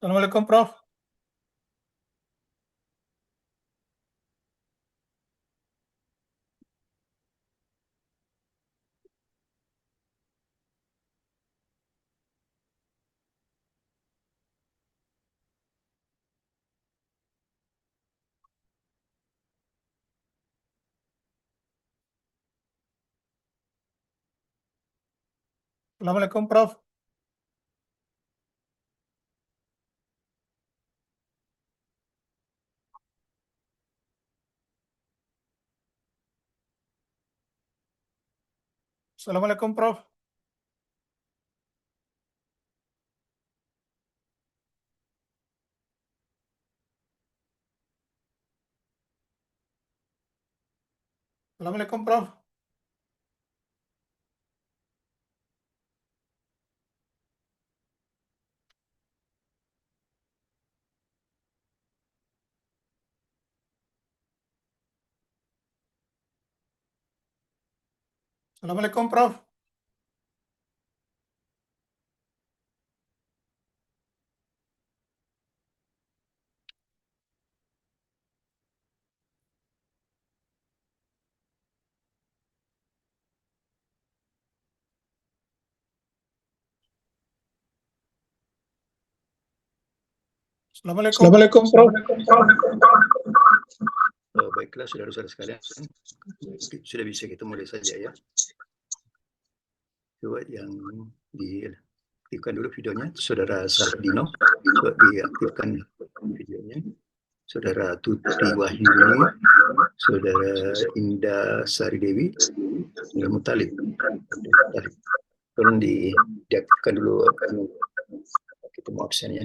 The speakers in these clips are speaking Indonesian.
Assalamualaikum Prof. Assalamualaikum Prof. Assalamualaikum Prof. Assalamualaikum Prof. Assalamualaikum Prof. Assalamualaikum. Assalamualaikum Prof. Baiklah saudara-saudara sekalian, sudah bisa kita mulai saja ya. Coba yang diaktifkan dulu videonya, saudara Sardino, coba diaktifkan videonya. Saudara Tuti Wahyuni, saudara Indah Sari Dewi, saudara Mutalib. Tolong diaktifkan dulu kita mau absennya.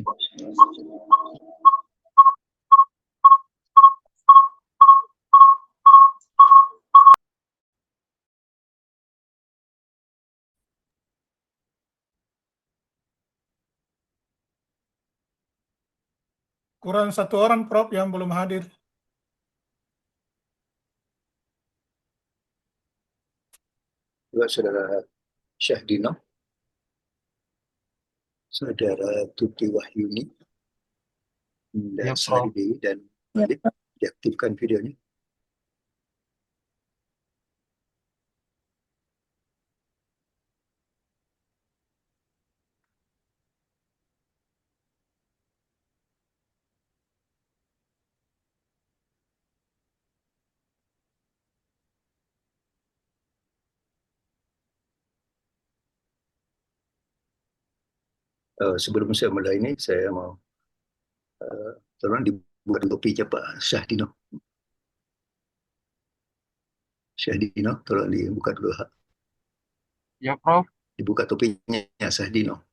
Kurang satu orang Prof yang belum hadir. Coba saudara Syahdino, saudara Tuti Wahyuni, Indah Sari Dewi, dan Malik, diaktifkan videonya. Sebelum saya mulai ini, saya mau tolong dibuka topinya Pak Syahdino. Syahdino, tolong dibuka dulu. Ya Prof. Dibuka topinya Syahdino.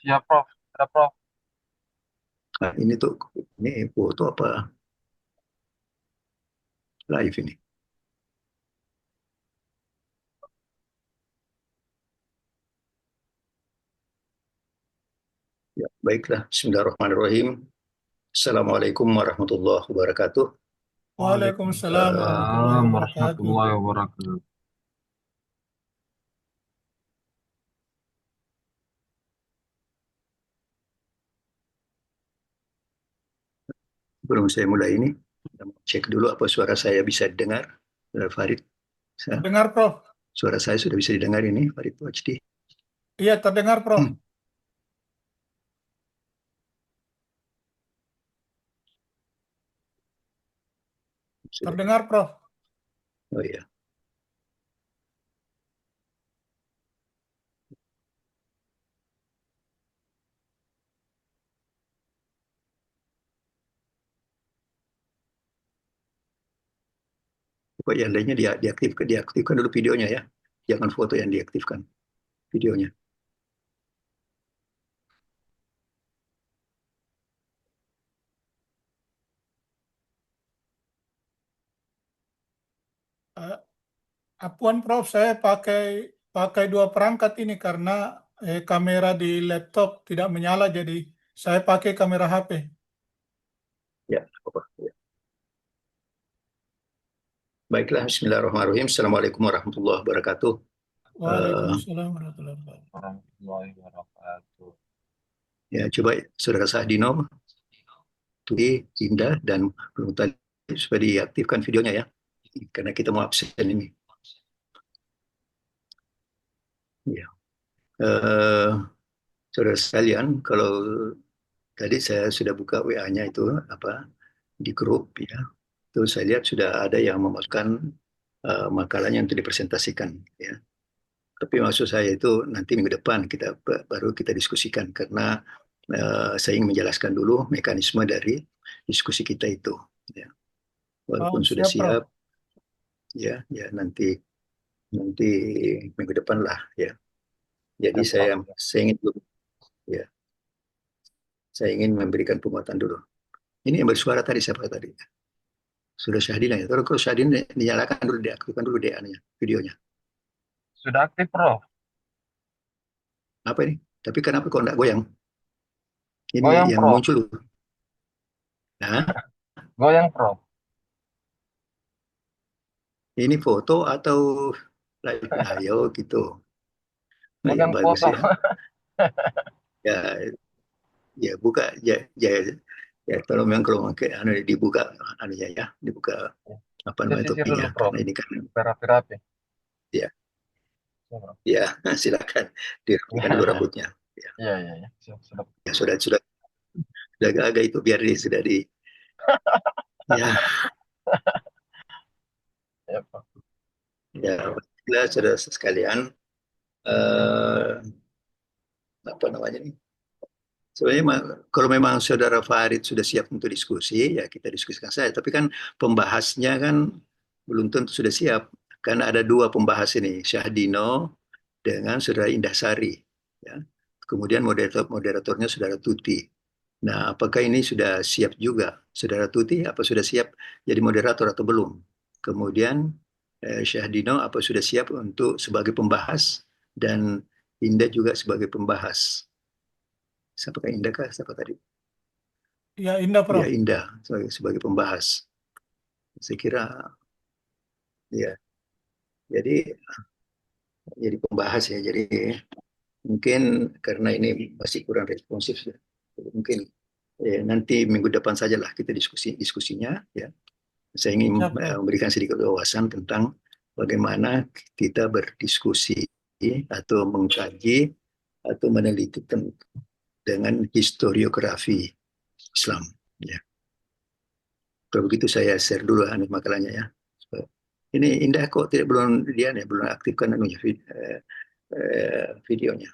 Ya Prof. Ada Prof. Nah, ini foto apa live ini? Ya, baiklah. Bismillahirrahmanirrahim. Assalamualaikum warahmatullahi wabarakatuh. Waalaikumsalam warahmatullahi wabarakatuh. Warahmatullahi wabarakatuh. Sebelum saya mulai ini, kita mau cek dulu apa suara saya bisa dengar. Farid, Dengar Prof. suara saya sudah bisa didengar ini, Farid HD. Iya terdengar Prof. Terdengar Prof. Oh iya. Coba yang lainnya diaktifkan dulu videonya ya. Jangan foto yang diaktifkan, videonya. Apuan Prof, saya pakai dua perangkat ini karena kamera di laptop tidak menyala, jadi saya pakai kamera HP. Ya, apa? Ya. Baiklah, Bismillahirrahmanirrahim. Assalamualaikum warahmatullahi wabarakatuh. Waalaikumsalam warahmatullahi wabarakatuh. Warahmatullahi wabarakatuh. Ya, coba Saudara Sahdino, Tui, Indah, dan Bung Tali supaya diaktifkan videonya ya. Karena kita mau absen ini. Ya. Eh, Saudara sekalian, kalau tadi saya sudah buka WA-nya itu apa di grup ya. Terus saya lihat sudah ada yang memasukkan makalahnya untuk dipresentasikan ya. Tapi maksud saya itu nanti minggu depan baru kita diskusikan karena saya ingin menjelaskan dulu mekanisme dari diskusi kita itu ya. Oh, Walaupun sudah siap, Prof. siap ya, ya nanti nanti minggu depan lah ya. Jadi Ya, Prof. saya ingin dulu ya, saya ingin memberikan penguatan dulu. Ini yang bersuara tadi siapa tadi? Sudah Syahdina ya. Terus kalau Syahdina dinyalakan dulu, diaktifkan dulu DA-nya, videonya. Sudah aktif, Prof. Apa ini? Tapi kenapa kok nggak goyang? Ini Goyang, yang Prof. muncul. Nah, Goyang, Prof. ini foto atau live? Ayo gitu. Nah, ya Goyang bagus foto. ya. Ya, ya buka ya tolong memang kalau pakai anu dibuka anunya ya, dibuka apa Saya namanya sisir topinya dulu, Prof. karena ini kan Rapi-rapi. ya Ya, Prof. ya silakan dirapikan Ya, dulu ya. rambutnya. Ya, Ya, ya, ya. Siap, siap. ya sudah agak itu biar sudah di ya Ya, Prof. ya baiklah saudara sekalian eh, apa namanya nih. Sebenarnya kalau memang saudara Farid sudah siap untuk diskusi, ya kita diskusikan saja. Tapi kan pembahasnya kan belum tentu sudah siap. Karena ada dua pembahas ini, Syahdino dengan saudara Indah Sari. Ya. Kemudian moderatornya saudara Tuti. Nah, apakah ini sudah siap juga? Saudara Tuti, apa sudah siap jadi moderator atau belum? Kemudian Syahdino, apa sudah siap untuk sebagai pembahas? Dan Indah juga sebagai pembahas. Siapakah Indah kah? Siapa tadi? Ya, Indah, Ya Prof. Indah sebagai pembahas. Saya kira ya jadi pembahas ya. Jadi mungkin karena ini masih kurang responsif ya. Jadi mungkin nanti minggu depan sajalah kita diskusinya ya. Saya ingin Siap, Prof. memberikan sedikit wawasan tentang bagaimana kita berdiskusi atau mengkaji atau meneliti dengan historiografi Islam. Ya. Kalau begitu saya share dulu makalahnya ya. Ini Indah kok tidak belum dia nih belum aktifkan anunya videonya.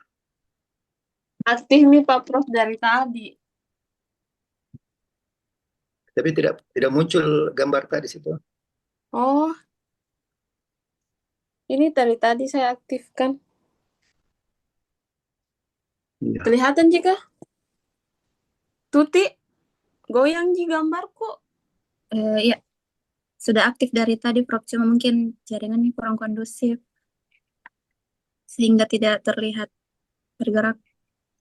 Aktif nih Pak Prof dari tadi. Tapi tidak muncul gambar tadi situ. Oh, ini dari tadi saya aktifkan. Iya. Kelihatan jika Tuti goyang di gambarku. Ya, sudah aktif dari tadi, Prof. Cuma mungkin jaringannya kurang kondusif, sehingga tidak terlihat bergerak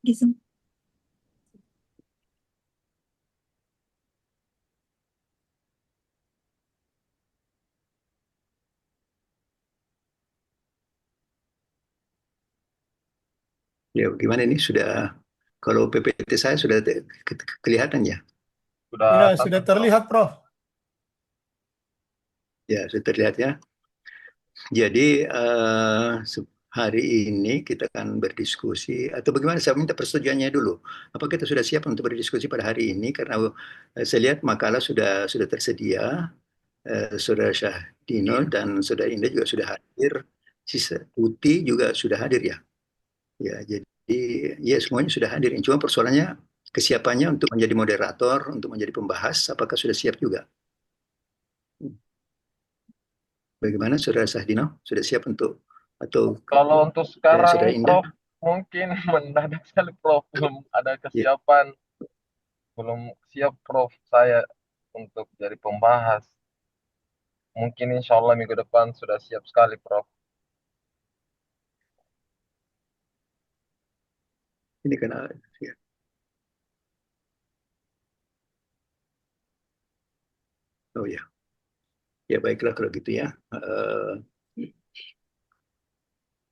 di Zoom. Ya gimana ini sudah kalau PPT saya sudah kelihatan ya. Sudah Ya, sudah tampak, Prof. terlihat, Prof. Ya sudah terlihat ya. Jadi hari ini kita akan berdiskusi atau bagaimana saya minta persetujuannya dulu. Apa kita sudah siap untuk berdiskusi pada hari ini karena saya lihat makalah sudah tersedia. Saudara Syahdino dan Saudara Indah juga sudah hadir. Sisa Uti juga sudah hadir ya. Ya, jadi ya semuanya sudah hadir. Cuma persoalannya kesiapannya untuk menjadi moderator, untuk menjadi pembahas, apakah sudah siap juga? Bagaimana Saudara Sahdino? Sudah siap untuk atau Kalau untuk Saudara sekarang, Indah? Prof, mungkin mendadak sekali, Prof. Belum ada Ya, kesiapan. Belum siap, Prof, saya untuk jadi pembahas. Mungkin insya Allah minggu depan sudah siap sekali, Prof. ini kan ya. Oh ya, ya baiklah kalau gitu ya.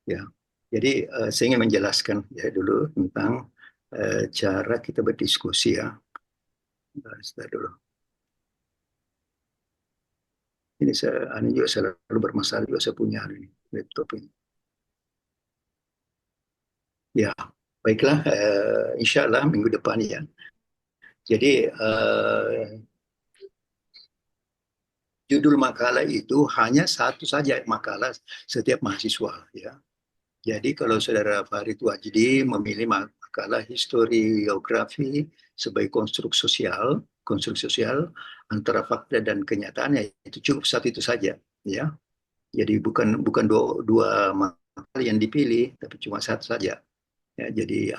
Ya, jadi saya ingin menjelaskan ya dulu tentang cara kita berdiskusi ya. Sebentar dulu. Ini juga selalu bermasalah juga saya punya ini laptop ini. Ya, baiklah. Insya Allah minggu depan ya. Jadi judul makalah itu hanya satu saja makalah setiap mahasiswa ya. Jadi kalau Saudara Farid Wajdi memilih makalah historiografi sebagai konstruk sosial antara fakta dan kenyataan, ya itu cukup satu itu saja ya. Jadi bukan dua makalah yang dipilih, tapi cuma satu saja. Ya, jadi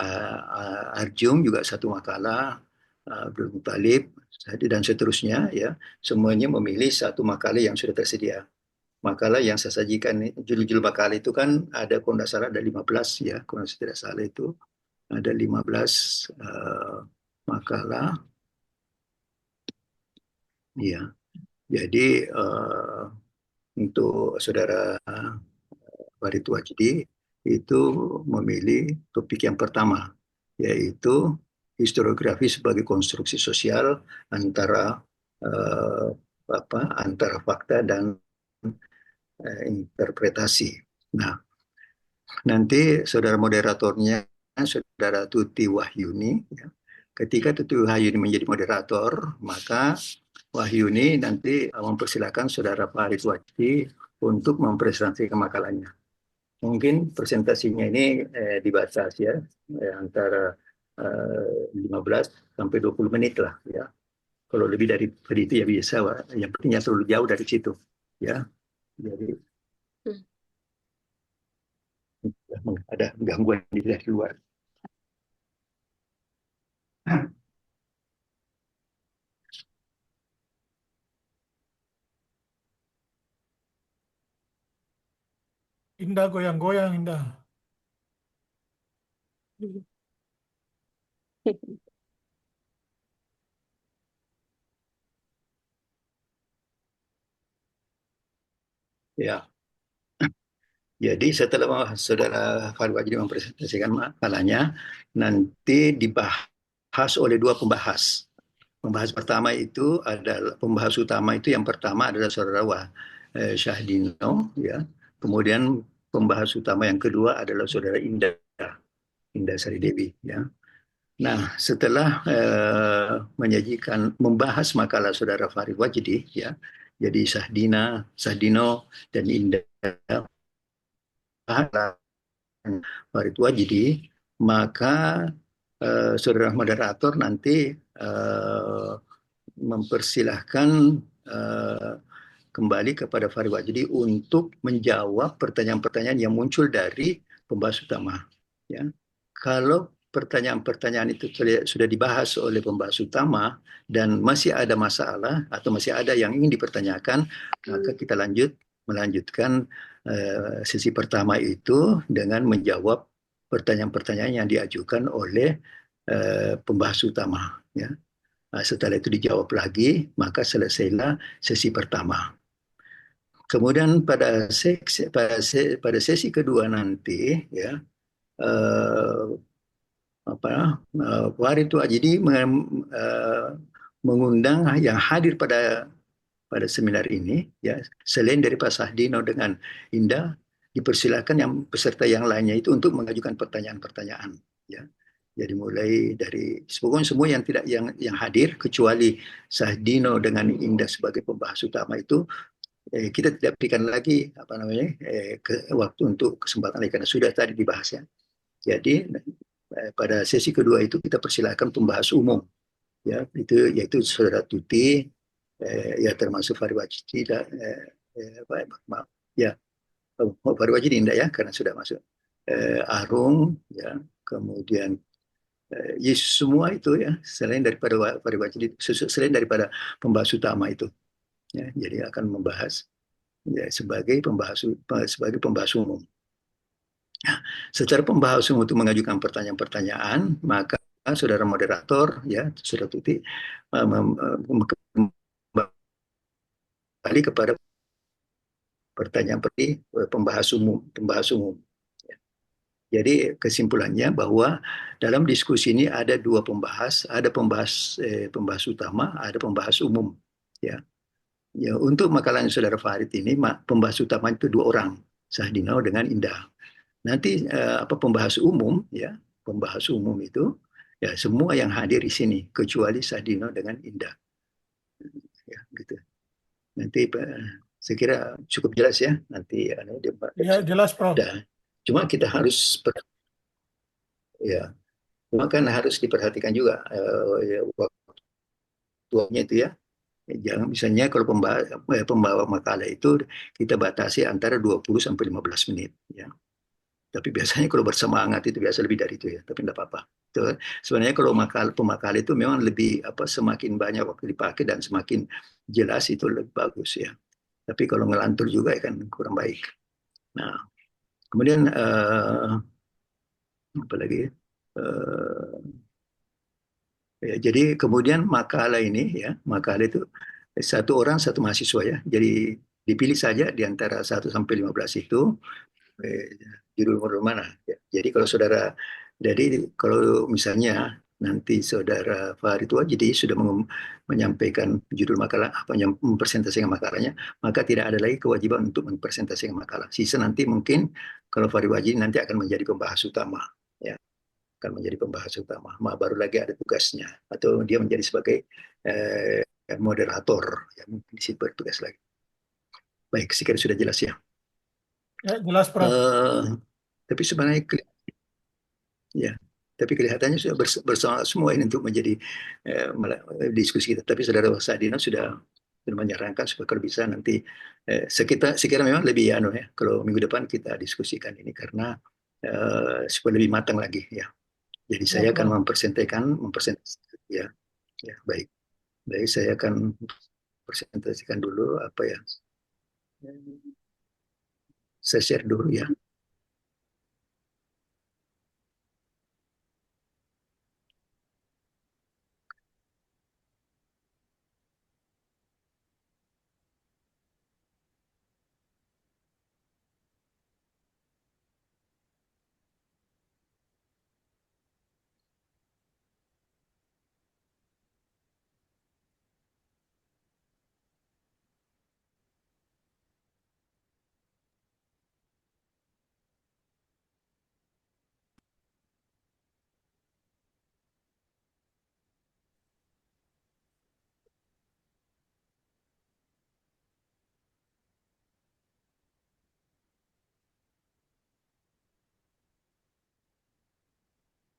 Arjum juga satu makalah, Abdul Muttalib dan seterusnya ya. Semuanya memilih satu makalah yang sudah tersedia. Makalah yang saya sajikan, judul-judul makalah itu kan ada, kalau tidak salah ada 15 ya, kalau saya tidak salah itu ada 15 makalah. Ya, jadi untuk Saudara Farid Wajdi itu memilih topik yang pertama, yaitu historiografi sebagai konstruksi sosial antara antara fakta dan interpretasi. Nah, nanti saudara moderatornya, Saudara Tuti Wahyuni. Ya. Ketika Tuti Wahyuni menjadi moderator, maka Wahyuni nanti mempersilakan Saudara Farid Wajdi untuk mempresentasikan makalahnya. Mungkin presentasinya ini dibatas ya, antara 15 sampai 20 menit lah ya. Kalau lebih dari itu ya bisa, yang penting ya terlalu jauh dari situ ya. Jadi ada gangguan dari luar. Indah goyang-goyang, Indah. Ya, jadi setelah Saudara Farid Wajdi mempresentasikan makalahnya, nanti dibahas oleh dua pembahas. Pembahas pertama itu adalah pembahas utama itu, yang pertama adalah Saudara Syahdino, ya. Kemudian pembahas utama yang kedua adalah Saudara Indah Sari Dewi, ya. Nah, setelah membahas makalah Saudara Farid Wajdi, ya, jadi Sahdino dan Indah Farid Wajdi, maka saudara moderator nanti mempersilahkan kembali kepada Farid Wajdi untuk menjawab pertanyaan-pertanyaan yang muncul dari pembahas utama. Ya. Kalau pertanyaan-pertanyaan itu sudah dibahas oleh pembahas utama dan masih ada masalah atau masih ada yang ingin dipertanyakan, maka kita melanjutkan sesi pertama itu dengan menjawab pertanyaan-pertanyaan yang diajukan oleh pembahas utama. Ya. Nah, setelah itu dijawab lagi, maka selesailah sesi pertama. Kemudian pada sesi kedua nanti, ya, Farid Wajdi mengundang yang hadir pada seminar ini, ya, selain dari Pak Sahdino dengan Indah, dipersilakan yang peserta yang lainnya itu untuk mengajukan pertanyaan-pertanyaan, ya. Jadi mulai dari pokoknya semua yang hadir kecuali Sahdino dengan Indah sebagai pembahas utama itu kita tidak berikan lagi waktu untuk kesempatan lagi karena sudah tadi dibahas ya. Jadi pada sesi kedua itu kita persilakan pembahas umum, ya, itu yaitu Saudara Tuti, ya termasuk Farid Wajdi, ya Farid Wajdi Indah ya karena sudah masuk, Arung, ya, kemudian semua itu ya selain daripada Farid Wajdi, selain daripada pembahas utama itu, ya, jadi akan membahas ya sebagai pembahas umum. Nah, secara pembahas umum untuk mengajukan pertanyaan-pertanyaan, maka saudara moderator, ya, Saudara Tuti, kembali kepada pertanyaan seperti pembahas umum. Ya. Jadi kesimpulannya bahwa dalam diskusi ini ada dua pembahas, ada pembahas utama, ada pembahas umum. Ya, ya untuk makalahnya Saudara Farid ini pembahas utama itu dua orang, Sahdino dengan Indah. Nanti pembahas umum itu ya semua yang hadir di sini kecuali Sahdino dengan Indah. Ya, gitu. Nanti saya kira cukup jelas ya. Nanti Ya, jelas, Prof. cuma kita harus ya, cuma kan harus diperhatikan juga waktunya itu ya. Jangan misalnya kalau pembawa makalah itu kita batasi antara 20 sampai 15 menit ya. Tapi biasanya kalau bersemangat itu biasa lebih dari itu ya, tapi tidak apa-apa. Sebenarnya kalau pemakalah itu memang lebih semakin banyak waktu dipakai dan semakin jelas itu lebih bagus ya. Tapi kalau ngelantur juga ya kan kurang baik. Nah, kemudian apa lagi? Ya, jadi kemudian makalah itu satu orang satu mahasiswa ya. Jadi dipilih saja di antara 1 sampai 15 itu judul mana. Ya. Jadi kalau misalnya nanti Saudara Farid jadi sudah menyampaikan judul makalah, mempresentasikan makalahnya, maka tidak ada lagi kewajiban untuk mempresentasikan makalah. Sisa nanti mungkin kalau Farid Wajid nanti akan menjadi pembahas utama. Ya. Akan menjadi pembahas utama. Baru lagi ada tugasnya. Atau dia menjadi sebagai moderator. Ya, mungkin di situ bertugas lagi. Baik, sekiranya sudah jelas ya. Ya, jelas, Prof. Tapi sebenarnya ya, tapi kelihatannya sudah bersama semua ini untuk menjadi diskusi kita. Tapi Saudara Sadina sudah menyarankan supaya kalau bisa nanti sekira memang lebih ya, kalau minggu depan kita diskusikan ini karena supaya lebih matang lagi ya. Jadi saya akan mempresentasikan ya, ya baik, saya akan presentasikan dulu apa ya. Saya share dulu ya.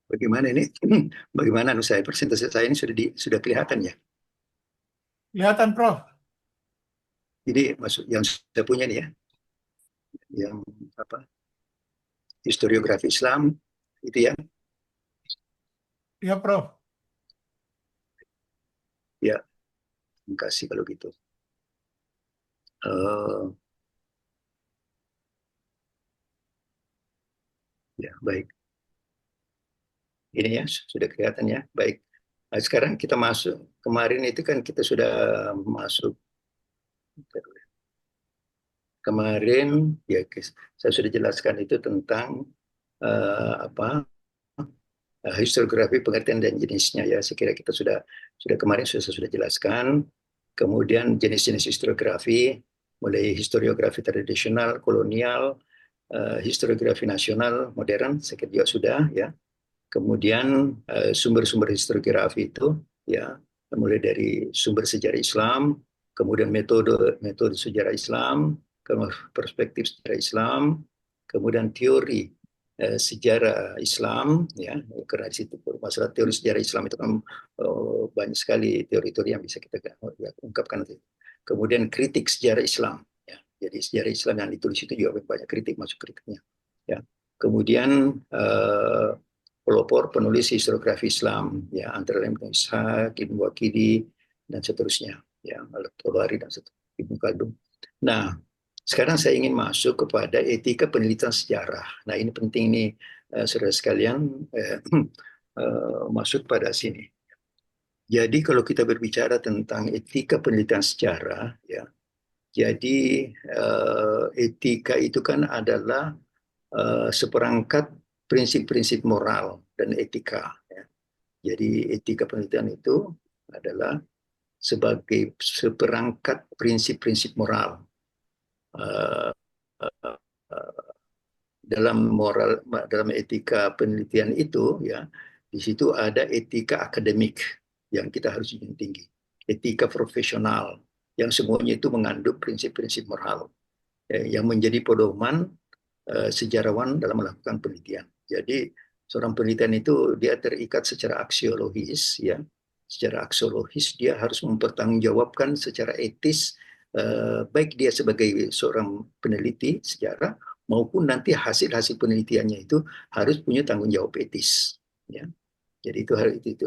Bagaimana ini? Bagaimana saya presentasi saya ini sudah kelihatan ya? Kelihatan, Prof. Jadi maksud yang saya punya nih ya, yang historiografi Islam itu ya. Ya, Prof. Ya, terima kasih kalau gitu. Ya, baik. Ini ya, sudah kelihatan ya. Baik. Nah, sekarang kita masuk. Kemarin itu kan kita sudah masuk. Kemarin ya saya sudah jelaskan itu tentang historiografi pengertian dan jenisnya ya. Saya kira kita sudah kemarin sudah jelaskan. Kemudian jenis-jenis historiografi, mulai historiografi tradisional, kolonial, historiografi nasional, modern, saya kira juga sudah ya. Kemudian sumber-sumber historiografi itu ya, mulai dari sumber sejarah Islam, kemudian metode sejarah Islam, perspektif sejarah Islam, kemudian teori sejarah Islam ya, karena di situ masalah teori sejarah Islam itu kan banyak sekali teori-teori yang bisa kita ungkapkan nanti. Kemudian kritik sejarah Islam ya. Jadi sejarah Islam yang ditulis itu juga banyak kritik masuk kritiknya ya. Kemudian pelopor penulis historiografi Islam ya, antara lain Ibnu Ishaq, Ibnu Waqidi dan seterusnya ya, Al-Tabari dan seterusnya, Ibnu Khaldun. Nah, sekarang saya ingin masuk kepada etika penelitian sejarah. Nah, ini penting nih saudara sekalian masuk pada sini. Jadi kalau kita berbicara tentang etika penelitian sejarah ya, jadi etika itu kan adalah seperangkat prinsip-prinsip moral dan etika. Ya. Jadi etika penelitian itu adalah sebagai seperangkat prinsip-prinsip moral. Uh, uh, uh, dalam etika penelitian itu, ya, di situ ada etika akademik yang kita harus junjung tinggi, etika profesional yang semuanya itu mengandung prinsip-prinsip moral yang menjadi pedoman sejarawan dalam melakukan penelitian. Jadi seorang penelitian itu dia terikat secara aksiologis, ya, secara aksiologis dia harus mempertanggungjawabkan secara etis, baik dia sebagai seorang peneliti sejarah maupun nanti hasil-hasil penelitiannya itu harus punya tanggung jawab etis. Ya. Jadi itu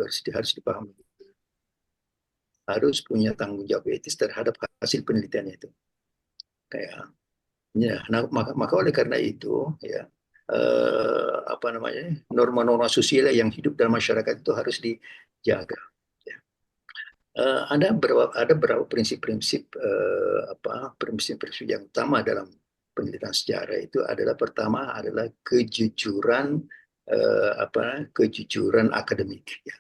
harus dipahami. Harus punya tanggung jawab etis terhadap hasil penelitiannya itu. Kayak, ya, nah, maka oleh karena itu, ya, norma-norma sosial yang hidup dalam masyarakat itu harus dijaga. Ya. Ada beberapa prinsip-prinsip prinsip-prinsip yang utama dalam penelitian sejarah itu adalah pertama adalah kejujuran kejujuran akademik. Ya.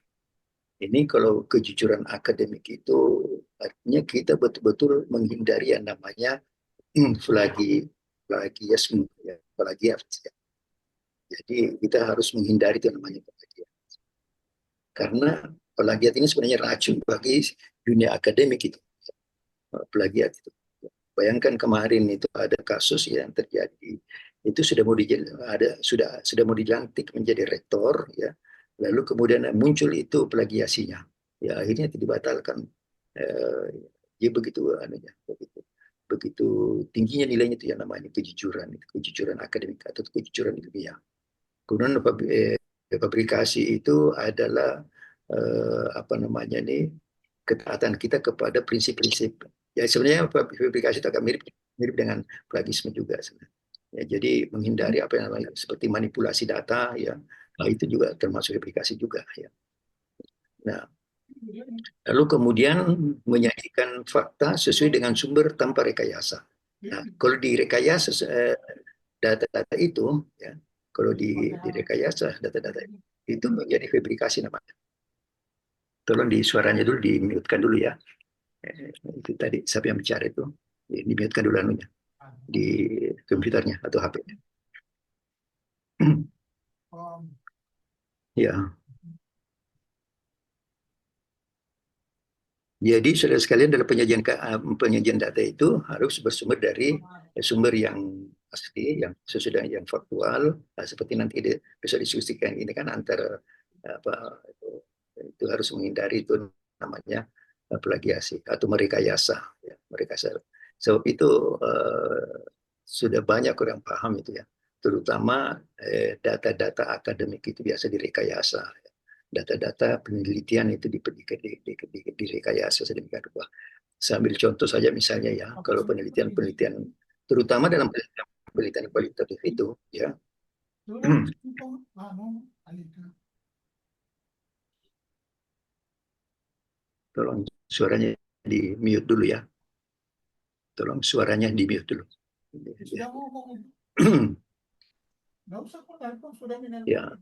Ini kalau kejujuran akademik itu artinya kita betul-betul menghindari yang namanya plagiarisme, ya, plagiat. Ya. Jadi kita harus menghindari itu namanya plagiat. Karena plagiat ini sebenarnya racun bagi dunia akademik itu. Plagiat itu. Bayangkan kemarin itu ada kasus yang terjadi, itu sudah mau dilantik menjadi rektor, ya, lalu kemudian muncul itu plagiasinya, ya akhirnya dibatalkan. Dia begitu tingginya nilainya itu yang namanya kejujuran akademik atau kejujuran ilmiah. Kemudian publikasi itu adalah ketaatan kita kepada prinsip-prinsip. Ya sebenarnya publikasi itu agak mirip dengan plagiarisme juga sebenarnya. Ya, jadi menghindari apa yang namanya seperti manipulasi data, ya, itu juga termasuk publikasi juga, ya. Nah, lalu kemudian menyajikan fakta sesuai dengan sumber tanpa rekayasa. Nah, kalau direkayasa data-data itu, ya, kalau direkayasa data-data itu menjadi fabrikasi namanya. Tolong di suaranya dulu di-mute-kan dulu, ya. Itu tadi siapa yang bicara itu, di-mute-kan dulu anunya di komputernya atau HP-nya. Ya. Jadi saudara sekalian dalam penyajian data itu harus bersumber dari sumber yang asli, yang sesuai yang faktual. Nah, seperti nanti bisa diskusikan ini kan antara itu harus menghindari itu namanya plagiasi atau merekayasa. Ya, merekayasa. Sebab itu sudah banyak orang paham itu, ya. Terutama data-data akademik itu biasa direkayasa. Data-data penelitian itu direkayasa sedemikian rupa. Saya ambil contoh saja misalnya, ya, kalau penelitian, terutama dalam penelitian kualitatif itu, ya. Tolong suaranya di mute dulu, ya. Tolong suaranya di mute dulu. Ya.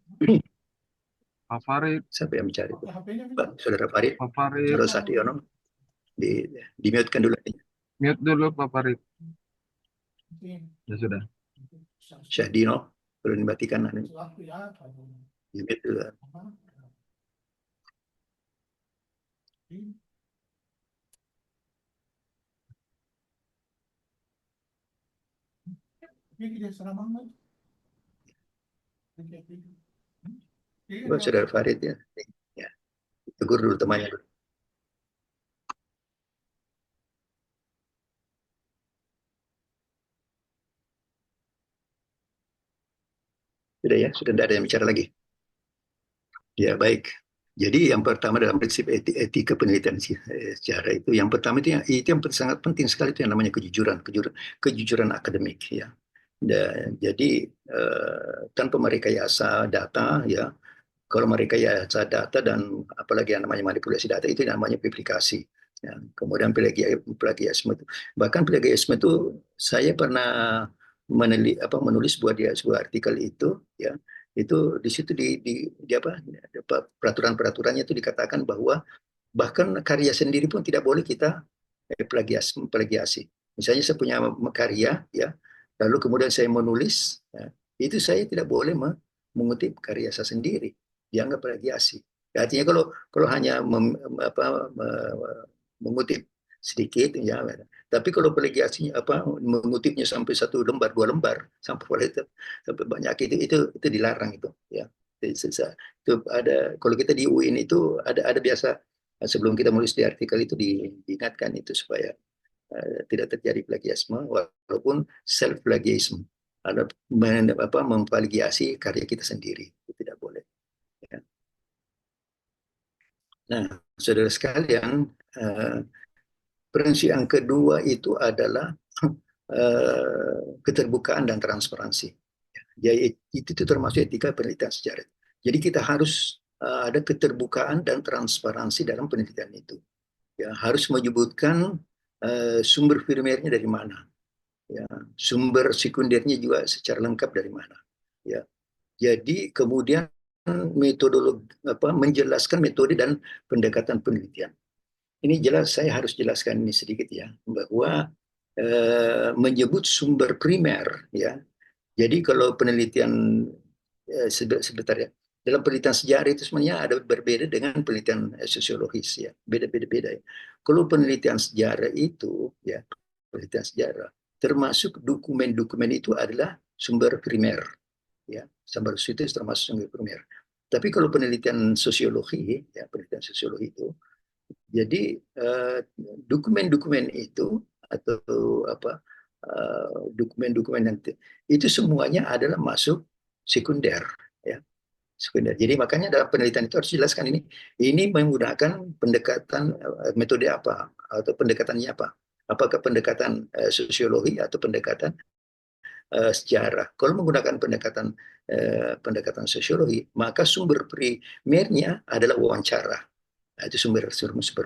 Pak Farid. Siapa yang mencari? Saudara Farid. Pak Farid. Saudara Sationo. Di-mute-kan dulu. Mute dulu Pak Farid. Ya sudah. Syadino, perlu dimatikan. Di-mute dulu. Saudara Farid, ya. Ya. Tegur dulu temannya. Sudah, ya, sudah tidak ada yang bicara lagi. Ya, baik. Jadi yang pertama dalam prinsip etika penelitian sejarah itu, yang pertama itu yang sangat penting sekali itu yang namanya kejujuran akademik, ya. Jadi tanpa merekayasa data, ya. Kalau merekayasa data dan apalagi yang namanya manipulasi data itu namanya publikasi. Ya. Kemudian plagiarisme itu, bahkan plagiarisme itu saya pernah menulis sebuah artikel itu, ya, itu di situ di apa peraturan-peraturannya itu dikatakan bahwa bahkan karya sendiri pun tidak boleh kita plagiasi. Misalnya saya punya karya, ya, lalu kemudian saya menulis, ya, itu saya tidak boleh mengutip karya saya sendiri, dianggap plagiasi. Artinya kalau hanya mengutip sedikit, ya. Tapi kalau plagiasinya mengutipnya sampai 1 lembar, 2 lembar, sampai banyak itu dilarang itu, ya. Itu ada kalau kita di UIN itu ada biasa sebelum kita menulis di artikel itu diingatkan itu supaya tidak terjadi plagiasme walaupun self plagiarism, ada memplagiasi karya kita sendiri, itu tidak boleh, ya. Nah, saudara sekalian, prinsip yang kedua itu adalah keterbukaan dan transparansi. Ya, itu termasuk etika penelitian sejarah. Jadi kita harus ada keterbukaan dan transparansi dalam penelitian itu. Ya, harus menyebutkan sumber primernya dari mana, ya, sumber sekundernya juga secara lengkap dari mana, ya. Jadi kemudian metodologi menjelaskan metode dan pendekatan penelitian. Ini jelas saya harus jelaskan ini sedikit, ya, bahwa menyebut sumber primer, ya. Jadi kalau penelitian sebentar, ya, dalam penelitian sejarah itu sebenarnya ada berbeda dengan penelitian sosiologis, ya, beda-beda, ya. Kalau penelitian sejarah itu, ya, penelitian sejarah termasuk dokumen-dokumen itu adalah sumber primer, ya, sumber itu termasuk sumber primer. Tapi kalau penelitian sosiologi, ya, penelitian sosiologi itu, jadi dokumen-dokumen itu atau dokumen-dokumen yang itu semuanya adalah masuk sekunder, ya, sekunder. Jadi makanya dalam penelitian itu harus dijelaskan ini menggunakan pendekatan metode apa atau pendekatannya apa, apakah pendekatan sosiologi atau pendekatan sejarah. Kalau menggunakan pendekatan sosiologi, maka sumber primernya adalah wawancara. Nah, itu sumber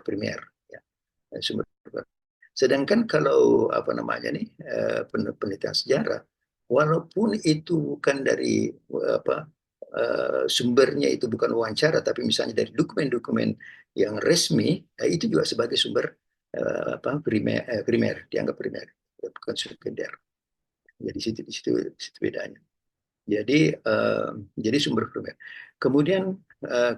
primer, ya. Sumber. Sedangkan kalau penelitian sejarah, walaupun itu bukan dari sumbernya itu bukan wawancara, tapi misalnya dari dokumen-dokumen yang resmi, itu juga sebagai sumber primer, dianggap primer, bukan sekunder. Jadi di situ bedanya. Jadi sumber primer. Kemudian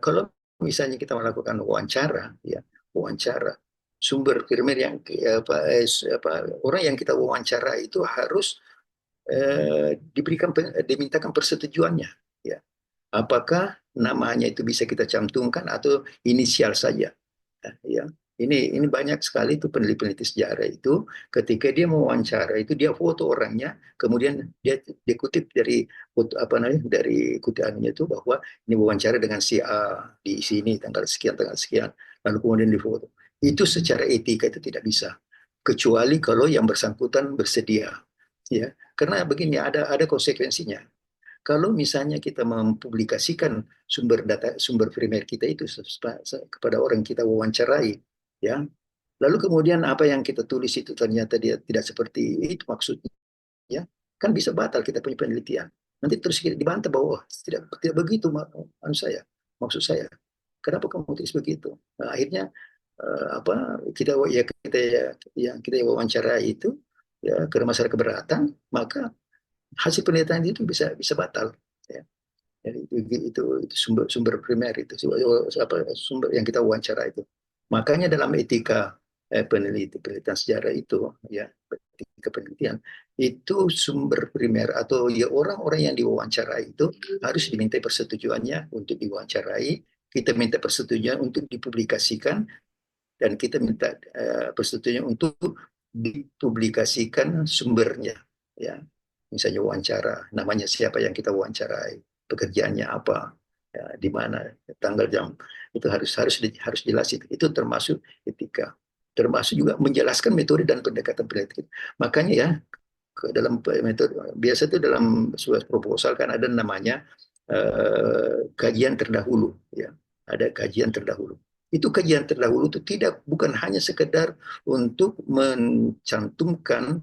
kalau misalnya kita melakukan wawancara, ya, wawancara, sumber primer yang orang yang kita wawancara itu harus dimintakan persetujuannya, ya. Apakah namanya itu bisa kita cantumkan atau inisial saja, ya. Ini banyak sekali itu peneliti sejarah itu ketika dia mewawancara itu dia foto orangnya, kemudian dia kutip dari dari kutipannya itu bahwa ini wawancara dengan si A di sini tanggal sekian, lalu kemudian difoto. Itu secara etika itu tidak bisa, kecuali kalau yang bersangkutan bersedia, ya. Karena begini, ada konsekuensinya. Kalau misalnya kita mempublikasikan sumber primer kita itu kepada orang kita wawancarai, ya, lalu kemudian apa yang kita tulis itu ternyata dia tidak seperti itu maksudnya, ya, kan bisa batal kita punya penelitian. Nanti terus kita dibantah bahwa tidak begitu maksud saya. Kenapa kamu tulis begitu? Nah, akhirnya kita wawancara itu, ya, karena masalah keberatan, maka hasil penelitian itu bisa batal, ya. Jadi itu sumber primer itu sumber yang kita wawancara itu. Makanya dalam etika penelitian sejarah itu, ya, etika penelitian itu sumber primer atau ya orang-orang yang diwawancara itu harus diminta persetujuannya untuk diwawancarai, kita minta persetujuan untuk dipublikasikan, dan kita minta persetujuan untuk dipublikasikan sumbernya, ya. Misalnya wawancara, namanya siapa yang kita wawancarai, pekerjaannya apa, ya, di mana, tanggal, jam, itu harus jelas itu termasuk etika, termasuk juga menjelaskan metode dan pendekatan penelitian. Makanya, ya, dalam metode biasa itu dalam sebuah proposal kan ada namanya kajian terdahulu, ya, ada kajian terdahulu. Itu kajian terdahulu itu bukan hanya sekedar untuk mencantumkan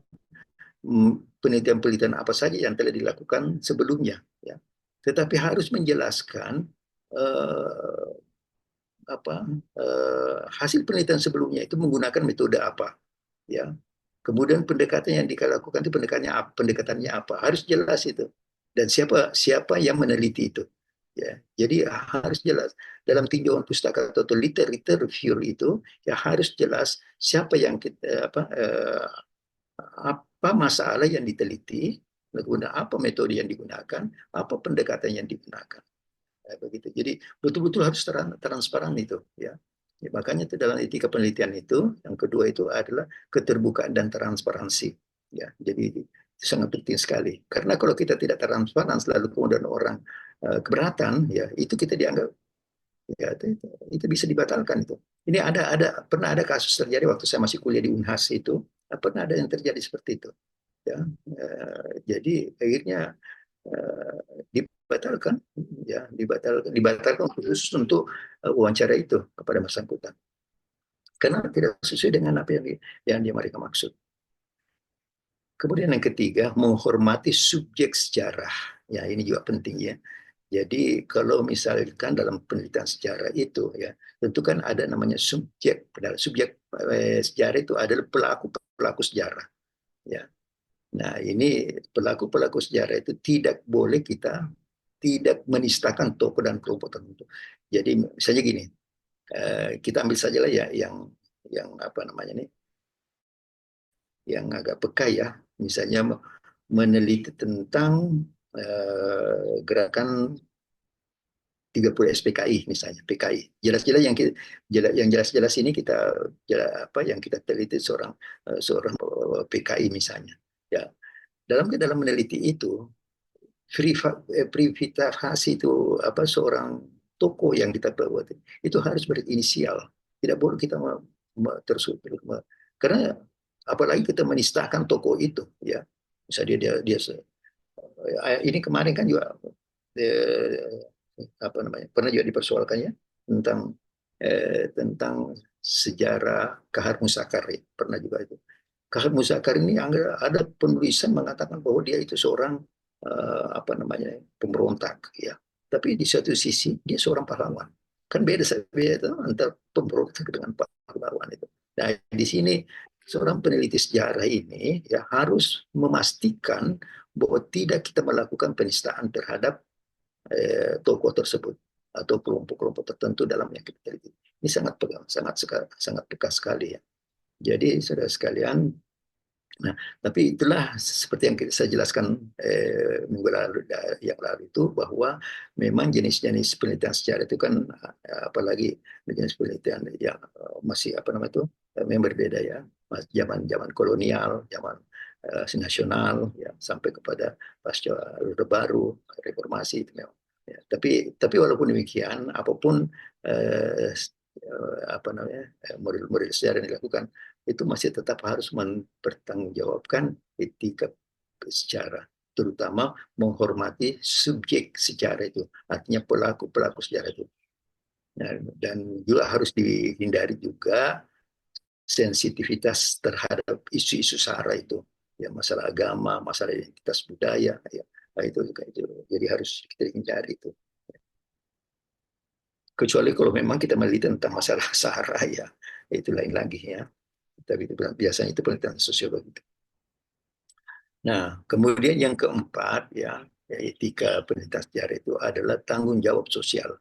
penelitian-penelitian apa saja yang telah dilakukan sebelumnya, ya. tetapi harus menjelaskan eh, hasil penelitian sebelumnya itu menggunakan metode apa, ya. Kemudian pendekatan yang dilakukan itu pendekatannya apa, harus jelas itu. Dan siapa siapa yang meneliti itu, ya. Jadi harus jelas dalam tinjauan pustaka atau literature review itu, ya harus jelas siapa yang kita apa masalah yang diteliti, apa metode yang digunakan, apa pendekatan yang digunakan. Ya, begitu. Jadi betul-betul harus transparan itu, ya. Ya, makanya itu dalam etika penelitian itu, yang kedua itu adalah keterbukaan dan transparansi. Ya, jadi itu sangat penting sekali. Karena kalau kita tidak transparan, selalu kemudian orang keberatan, ya itu kita dianggap, ya itu bisa dibatalkan itu. Ini pernah ada kasus terjadi waktu saya masih kuliah di Unhas itu, pernah ada yang terjadi seperti itu. Ya, jadi akhirnya dibatalkan, ya dibatalkan khusus untuk wawancara itu kepada bersangkutan karena tidak sesuai dengan apa yang mereka maksud. Kemudian yang ketiga, menghormati subjek sejarah. Ya, ini juga penting, ya. Jadi kalau misalkan dalam penelitian sejarah itu, ya tentu kan ada namanya subjek. Padahal subjek sejarah itu adalah pelaku sejarah, ya. Nah, ini pelaku sejarah itu tidak menistakan tokoh dan kelompok tertentu. Jadi misalnya gini, kita ambil saja lah ya yang apa namanya nih, yang agak peka, ya. Misalnya meneliti tentang gerakan 30 SPKI misalnya, PKI. Jelas-jelas yang jelas-jelas ini yang kita teliti seorang PKI misalnya. Ya, dalam meneliti itu privasi itu seorang tokoh yang kita buat itu harus berinisial, tidak boleh kita terus karena apalagi kita menistakan tokoh itu, ya. Misalnya dia ini kemarin kan juga pernah juga dipersoalkannya tentang sejarah Kahar Musakar, ya. Pernah juga itu. Kahar Musakar ini ada penulisan mengatakan bahwa dia itu seorang pemberontak, ya. Tapi di satu sisi dia seorang pahlawan. Kan beda antara pemberontak dengan pahlawan itu. Nah, di sini seorang peneliti sejarah ini ya harus memastikan bahwa tidak kita melakukan penistaan terhadap tokoh tersebut atau kelompok-kelompok tertentu dalam yang kita teliti. Ini sangat peka sekali, ya. Jadi saudara sekalian, nah, tapi itulah seperti yang saya jelaskan minggu yang lalu itu, bahwa memang jenis-jenis penelitian sejarah itu kan apalagi jenis penelitian yang masih memang berbeda, ya. Zaman kolonial, zaman nasional, ya, sampai kepada pasca Orde Baru, reformasi itu memang. Ya, tapi walaupun demikian, apapun model-model sejarah yang dilakukan itu masih tetap harus mempertanggungjawabkan etika sejarah, terutama menghormati subjek sejarah itu, artinya pelaku sejarah itu. Nah, dan juga harus dihindari juga sensitivitas terhadap isu-isu sara itu, ya, masalah agama, masalah identitas budaya, ya. Nah, itu. Jadi harus kita hindari itu. Kecuali kalau memang kita meneliti tentang masalah sara, ya, itu lain lagi, ya. Tapi itu biasanya itu penelitian sosiologi. Nah, kemudian yang keempat, ya etika penelitian sejarah itu adalah tanggung jawab sosial.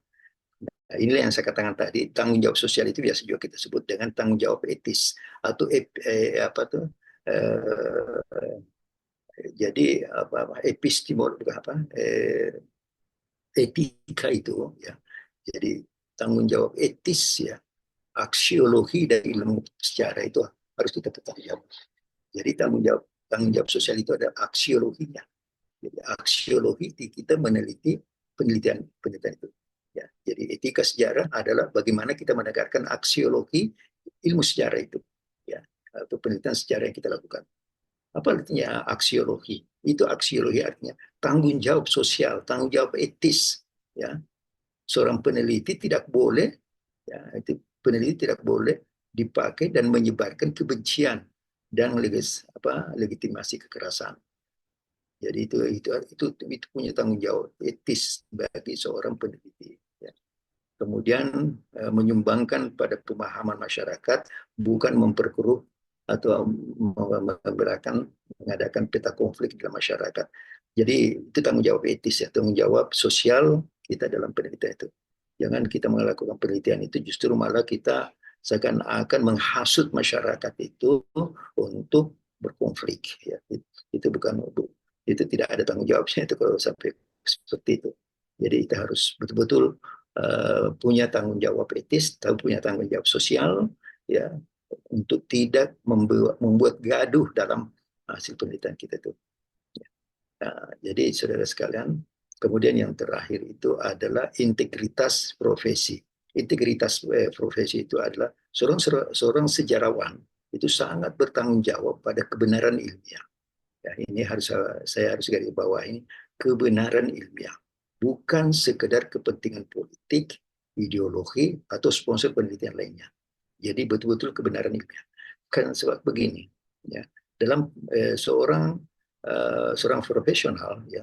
Nah, inilah yang saya katakan tadi, tanggung jawab sosial itu biasa juga kita sebut dengan tanggung jawab etis atau jadi etika itu, ya. Jadi tanggung jawab etis, ya, aksiologi dari ilmu sejarah itu harus kita tetap jawab. Jadi tanggung jawab sosial itu ada aksiologinya. Jadi aksiologi kita meneliti penelitian itu. Ya, jadi etika sejarah adalah bagaimana kita menegakkan aksiologi ilmu sejarah itu, ya, atau penelitian sejarah yang kita lakukan. Apa artinya aksiologi? Itu aksiologi artinya tanggung jawab sosial, tanggung jawab etis, ya. Seorang peneliti tidak boleh, ya, peneliti tidak boleh dipakai dan menyebarkan kebencian dan legitimasi kekerasan. Jadi itu punya tanggung jawab etis bagi seorang peneliti. Ya. Kemudian menyumbangkan pada pemahaman masyarakat, bukan memperkeruh atau mengadakan peta konflik dalam masyarakat. Jadi itu tanggung jawab etis ya, tanggung jawab sosial kita dalam penelitian itu. Jangan kita melakukan penelitian itu justru malah kita seakan-akan menghasut masyarakat itu untuk berkonflik. Ya. Itu bukan, itu tidak ada tanggung jawabnya itu kalau sampai seperti itu. Jadi kita harus betul-betul punya tanggung jawab etis, punya tanggung jawab sosial, ya, untuk tidak membuat gaduh dalam hasil penelitian kita itu. Nah, jadi saudara sekalian, kemudian yang terakhir itu adalah integritas profesi. Integritas profesi itu adalah seorang sejarawan itu sangat bertanggung jawab pada kebenaran ilmiah. Ya, ini saya harus garis bawahi, kebenaran ilmiah, bukan sekedar kepentingan politik, ideologi, atau sponsor penelitian lainnya. Jadi betul-betul kebenaran ilmiah. Kan sebab begini, ya, dalam seorang profesional, ya,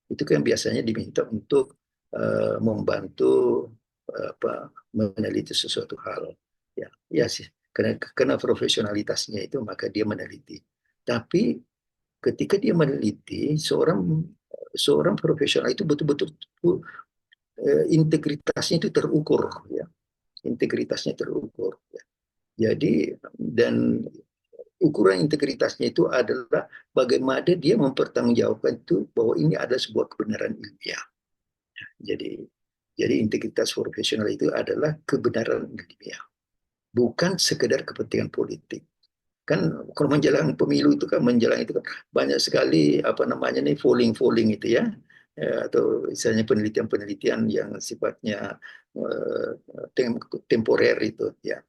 itu kan biasanya diminta untuk membantu meneliti sesuatu hal. Ya sih, karena profesionalitasnya itu maka dia meneliti. Tapi ketika dia meneliti, seorang profesional itu betul-betul integritasnya itu terukur, ya. Integritasnya terukur, ya. Jadi, dan ukuran integritasnya itu adalah bagaimana dia mempertanggungjawabkan itu bahwa ini ada sebuah kebenaran ilmiah. Jadi integritas profesional itu adalah kebenaran ilmiah, bukan sekedar kepentingan politik. Kan kalau menjelang pemilu itu kan banyak sekali falling itu ya, atau misalnya penelitian yang sifatnya temporer itu ya.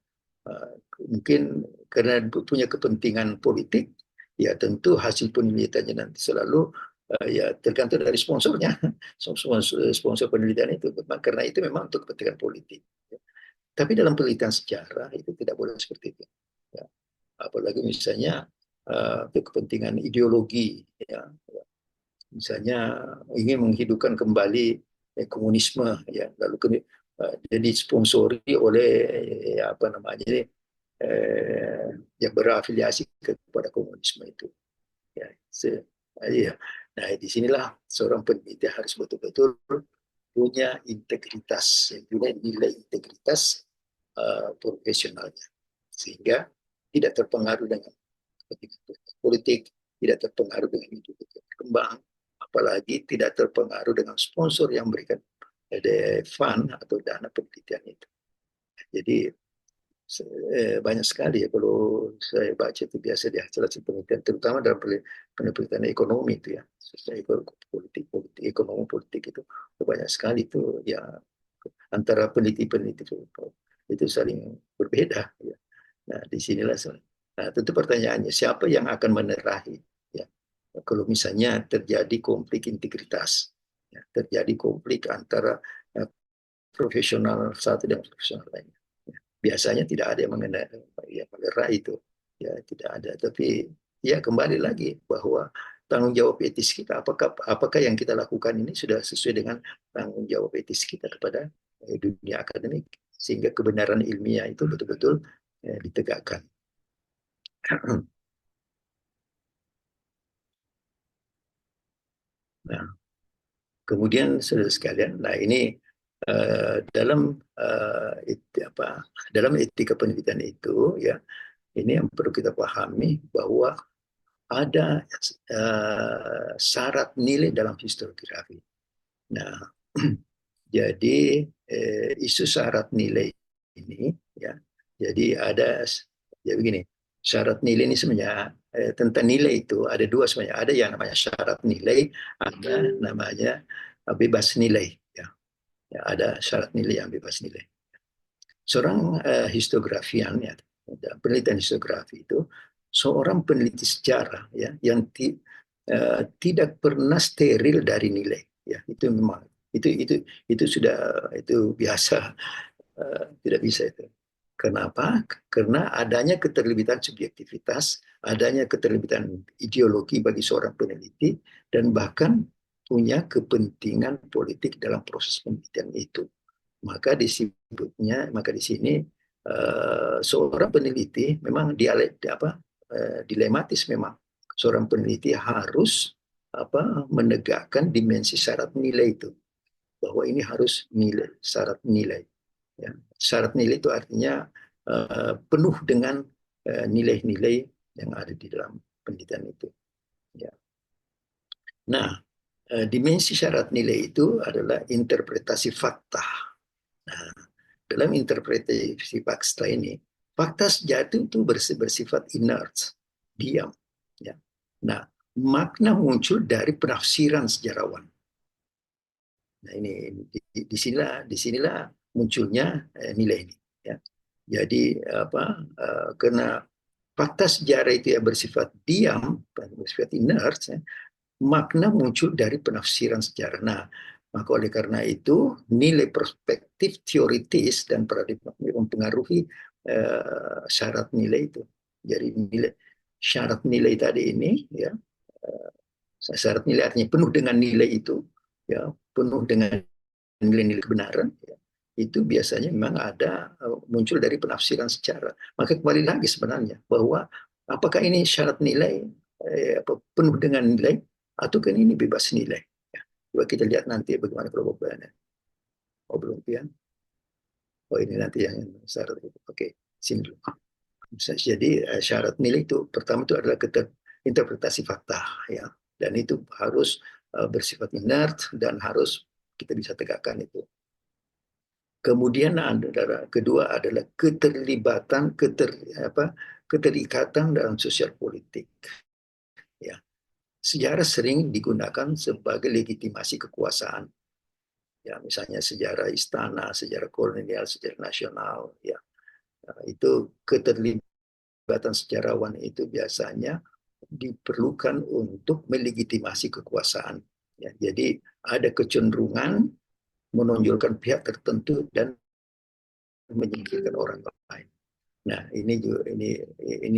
Mungkin karena punya kepentingan politik, ya tentu hasil penelitiannya nanti selalu ya tergantung dari sponsornya, sponsor penelitian itu, karena itu memang untuk kepentingan politik. Tapi dalam penelitian sejarah itu tidak boleh seperti itu. Ya. Apalagi misalnya untuk kepentingan ideologi, ya. Misalnya ingin menghidupkan kembali komunisme, ya, lalu jadi sponsori oleh yang berafiliasi kepada komunisme itu. Ya, ya. Nah, disinilah seorang peneliti harus betul-betul punya integritas, punya nilai integritas profesionalnya, sehingga tidak terpengaruh dengan politik, tidak terpengaruh dengan ideologi yang berkembang, apalagi tidak terpengaruh dengan sponsor yang memberikan fund atau dana penelitian itu. Jadi banyak sekali ya kalau saya baca itu biasa di hasil penelitian, terutama dalam penelitian ekonomi itu ya, politik ekonomi politik itu banyak sekali itu ya, antara peneliti-peneliti itu saling berbeda ya. Nah, disinilah tentu pertanyaannya siapa yang akan menerahi ya kalau misalnya terjadi konflik integritas, ya, terjadi konflik antara profesional satu dan profesional lainnya. Biasanya tidak ada yang mengerai itu, ya tidak ada. Tapi ya kembali lagi bahwa tanggung jawab etis kita, apakah yang kita lakukan ini sudah sesuai dengan tanggung jawab etis kita kepada dunia akademik, sehingga kebenaran ilmiah itu betul-betul ditegakkan. Nah, kemudian saudara sekalian, nah ini dalam etika penelitian itu ya, ini yang perlu kita pahami bahwa ada syarat nilai dalam historiografi. Nah, jadi isu syarat nilai ini ya, jadi ada ya begini, syarat nilai ini sebenarnya tentang nilai itu ada dua sebenarnya, ada yang namanya syarat nilai, ada namanya bebas nilai ya. Ya, ada syarat nilai yang bebas nilai. Seorang historiografian ya, penelitian historiografi itu seorang peneliti sejarah ya yang tidak pernah steril dari nilai ya, itu memang itu sudah itu biasa, tidak bisa itu. Kenapa? Karena adanya keterlibatan subjektivitas, adanya keterlibatan ideologi bagi seorang peneliti, dan bahkan punya kepentingan politik dalam proses penelitian itu. Maka di sini seorang peneliti memang dilematis memang. Seorang peneliti harus menegakkan dimensi syarat nilai itu, bahwa ini harus syarat nilai. Ya. Syarat nilai itu artinya penuh dengan nilai-nilai yang ada di dalam penelitian itu. Ya. Nah, dimensi syarat nilai itu adalah interpretasi fakta. Nah, dalam interpretasi fakta ini, fakta sejati itu bersifat inert, diam. Ya. Nah, makna muncul dari penafsiran sejarawan. Nah, ini disinilah munculnya nilai ini. Ya. Jadi karena fakta sejarah itu ya bersifat diam, bersifat inert, ya, makna muncul dari penafsiran sejarah. Nah, maka oleh karena itu nilai perspektif teoritis dan paradigma mempengaruhi syarat nilai itu. Jadi syarat nilai tadi ini ya, syarat nilai artinya penuh dengan nilai itu, ya, penuh dengan nilai-nilai kebenaran, ya, itu biasanya memang ada muncul dari penafsiran sejarah. Maka kembali lagi sebenarnya bahwa apakah ini syarat nilai penuh dengan nilai atau kan ini bebas nilai. Ya. Coba kita lihat nanti bagaimana perubahannya. Oh belum ya? Oh ini nanti yang syarat itu. Oke, sini dulu. Jadi syarat nilai itu pertama itu adalah interpretasi fakta, ya, dan itu harus bersifat inert dan harus kita bisa tegakkan itu. Kemudian kedua adalah keterikatan dalam sosial politik. Ya. Sejarah sering digunakan sebagai legitimasi kekuasaan. Ya, misalnya sejarah istana, sejarah kolonial, sejarah nasional. Ya. Nah, itu keterlibatan sejarawan itu biasanya diperlukan untuk melegitimasi kekuasaan. Ya, jadi ada kecenderungan menonjolkan pihak tertentu dan menyingkirkan orang lain. Nah, ini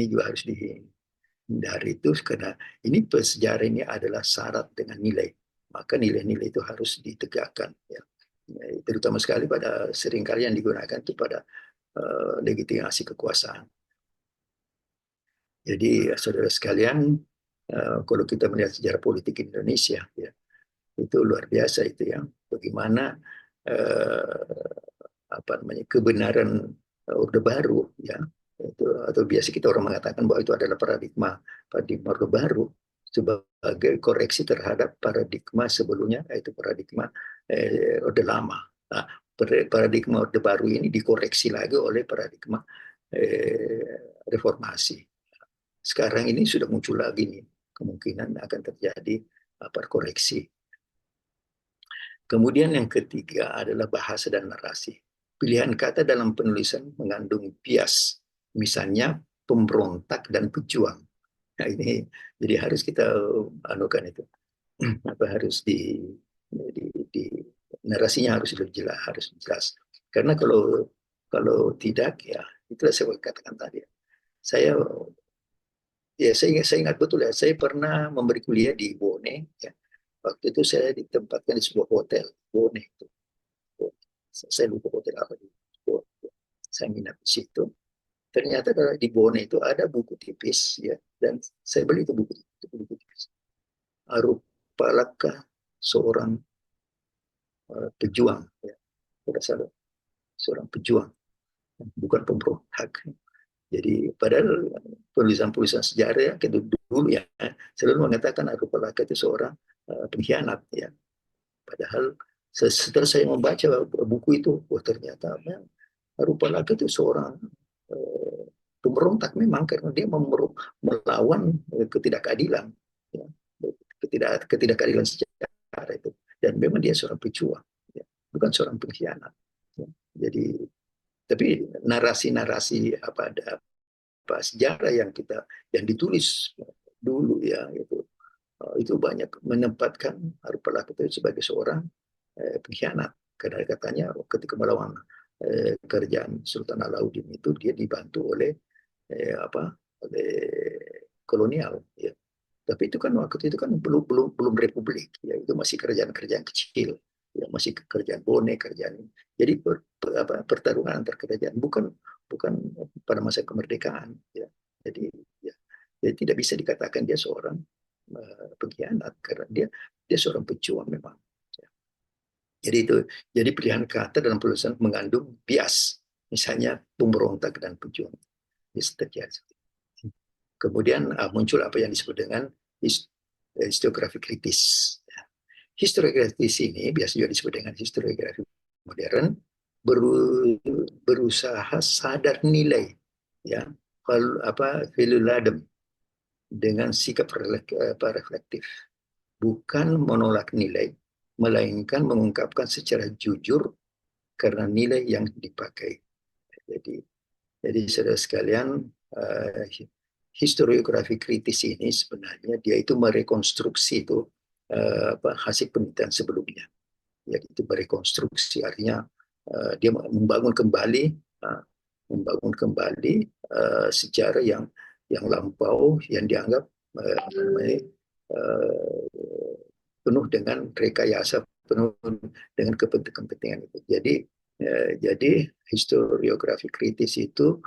juga harus dihindari itu karena ini sejarah ini adalah syarat dengan nilai. Maka nilai-nilai itu harus ditegakkan. Ya. Terutama sekali seringkali yang digunakan itu pada legitimasi kekuasaan. Jadi saudara sekalian, kalau kita melihat sejarah politik Indonesia, ya, itu luar biasa itu ya. Bagaimana kebenaran Orde Baru, ya, itu, atau biasa kita orang mengatakan bahwa itu adalah paradigma Orde Baru sebagai koreksi terhadap paradigma sebelumnya, yaitu paradigma Orde Lama. Nah, paradigma Orde Baru ini dikoreksi lagi oleh paradigma reformasi. Sekarang ini sudah muncul lagi nih, kemungkinan akan terjadi koreksi. Kemudian yang ketiga adalah bahasa dan narasi. Pilihan kata dalam penulisan mengandung bias, misalnya pemberontak dan pejuang. Nah ini jadi harus kita anukan itu, harus di narasinya harus jelas. Karena kalau tidak ya itulah saya katakan tadi. Saya ingat betul ya, saya pernah memberi kuliah di Bone. Ya. Waktu itu saya ditempatkan di sebuah hotel Bone itu. Saya lupa hotel apa di Bone. Saya nginap di situ. Ternyata di Bone itu ada buku tipis, ya, dan saya beli itu buku tipis. Arupalakah seorang pejuang, ya, seorang pejuang, bukan pemberontak. Jadi padahal tulisan sejarah yang dulu ya selalu mengatakan Arupalakah itu seorang pengkhianat, ya. Padahal setelah saya membaca buku itu, ternyata Arupalakah itu seorang pemberontak memang karena dia melawan ketidakadilan, ya, ketidakadilan sejarah itu, dan memang dia seorang pejuang, ya, bukan seorang pengkhianat. Ya. Jadi tapi narasi-narasi sejarah yang ditulis dulu ya itu banyak menempatkan Arupalakah itu sebagai seorang pengkhianat karena katanya ketika melawan kerajaan Sultan Alauddin itu dia dibantu oleh oleh kolonial, ya. Tapi itu kan waktu itu kan belum republik, ya, itu masih kerajaan-kerajaan kecil, ya, masih kerajaan Bone, kerajaan. Jadi pertarungan antar kerajaan, bukan bukan pada masa kemerdekaan, ya. Jadi ya, jadi tidak bisa dikatakan dia seorang pengkhianat karena dia seorang pejuang memang. Ya. Jadi pilihan kata dalam penulisan mengandung bias, misalnya pemberontak dan pejuang, bisa terjadi. Kemudian muncul apa yang disebut dengan historiografi kritis. Historiografi kritis ini biasa juga disebut dengan historiografi modern, berusaha sadar nilai, ya, value ladem dengan sikap reflektif, bukan menolak nilai, melainkan mengungkapkan secara jujur karena nilai yang dipakai. Jadi saudara sekalian, historiografi kritis ini sebenarnya dia itu merekonstruksi itu hasil penelitian sebelumnya. Yaitu merekonstruksi, artinya dia membangun kembali sejarah yang lampau yang dianggap penuh dengan rekayasa, penuh dengan kepentingan itu. Jadi historiografi kritis itu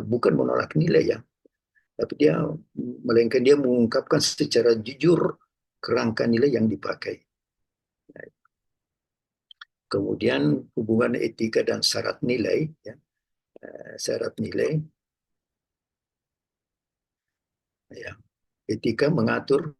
bukan menolak nilai, ya, tapi melainkan dia mengungkapkan secara jujur kerangka nilai yang dipakai. Kemudian hubungan etika dan syarat nilai, ya, syarat nilai, ya, etika mengatur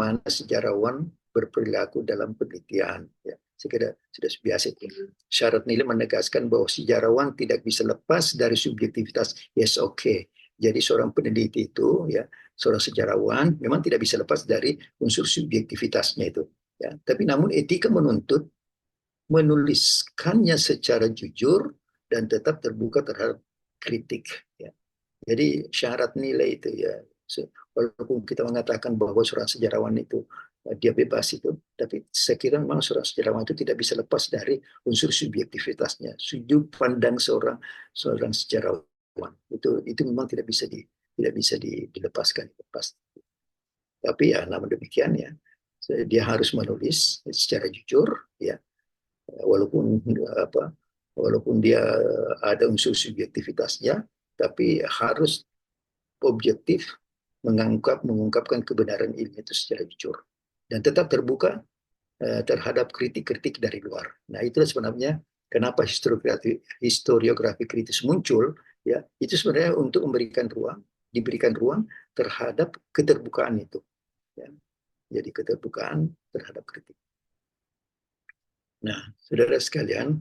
mana sejarawan berperilaku dalam penelitian, ya. Sudah biasa itu. Syarat nilai menegaskan bahwa sejarawan tidak bisa lepas dari subjektivitas. Yes, okay. Jadi seorang peneliti itu, ya, seorang sejarawan memang tidak bisa lepas dari unsur subjektivitasnya itu, ya. Tapi namun etika menuntut menuliskannya secara jujur dan tetap terbuka terhadap kritik, ya. Jadi syarat nilai itu, ya, walaupun kita mengatakan bahwa seorang sejarawan itu dia bebas itu, tapi saya kira memang seorang sejarawan itu tidak bisa lepas dari unsur subjektivitasnya, sudut pandang seorang sejarawan itu memang tidak bisa dilepaskan. Tapi ya namun demikian, ya, dia harus menulis secara jujur, ya, walaupun dia ada unsur subjektivitasnya, tapi harus objektif mengungkapkan kebenaran ilmu itu secara jujur dan tetap terbuka terhadap kritik-kritik dari luar. Nah, itulah sebenarnya kenapa historiografi kritis muncul, ya, itu sebenarnya untuk diberikan ruang terhadap keterbukaan itu, ya. Jadi keterbukaan terhadap kritik. Nah, saudara sekalian,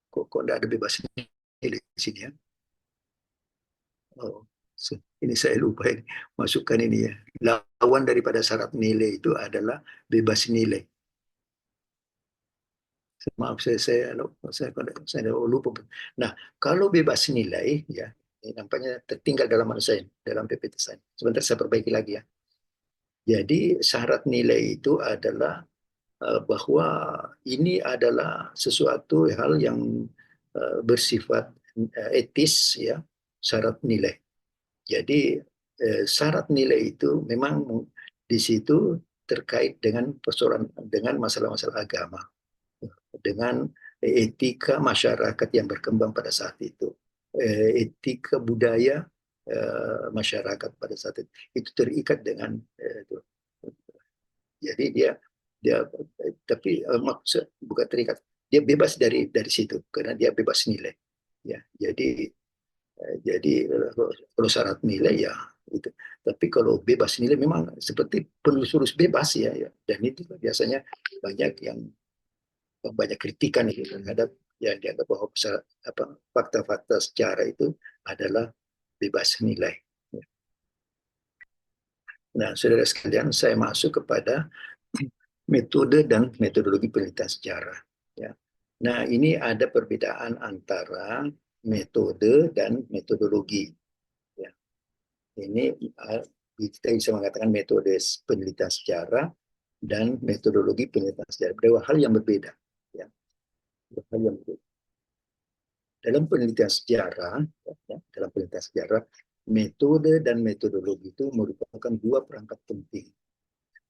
kok tidak ada bebas nilai di sini, ya? Oh, ini saya lupa ini. Masukkan ini, ya. Lawan daripada syarat nilai itu adalah bebas nilai. Maaf, saya lupa. Nah, kalau bebas nilai, ya, ini nampaknya tertinggal dalam saya, dalam PPT saya. Sebentar saya perbaiki lagi, ya. Jadi syarat nilai itu adalah bahwa ini adalah sesuatu hal yang bersifat etis, ya, syarat nilai. Jadi syarat nilai itu memang di situ terkait dengan persoalan, dengan masalah-masalah agama, dengan etika masyarakat yang berkembang pada saat itu, etika budaya masyarakat pada saat itu terikat dengan itu. Jadi dia tapi maksud bukan terikat, dia bebas dari situ karena dia bebas nilai, ya. Jadi kalau syarat nilai, ya, itu. Tapi kalau bebas nilai memang seperti penulis bebas, ya, ya. Dan itu biasanya banyak kritikan itu terhadap yang dianggap bahwa fakta-fakta sejarah itu adalah bebas nilai. Nah, saudara sekalian, saya masuk kepada metode dan metodologi penelitian sejarah, ya. Nah, ini ada perbedaan antara metode dan metodologi, ya. Ini kita bisa mengatakan metode penelitian sejarah dan metodologi penelitian sejarah, dua hal yang berbeda, ya. hal yang dalam penelitian sejarah, dalam penelitian sejarah, metode dan metodologi itu merupakan dua perangkat penting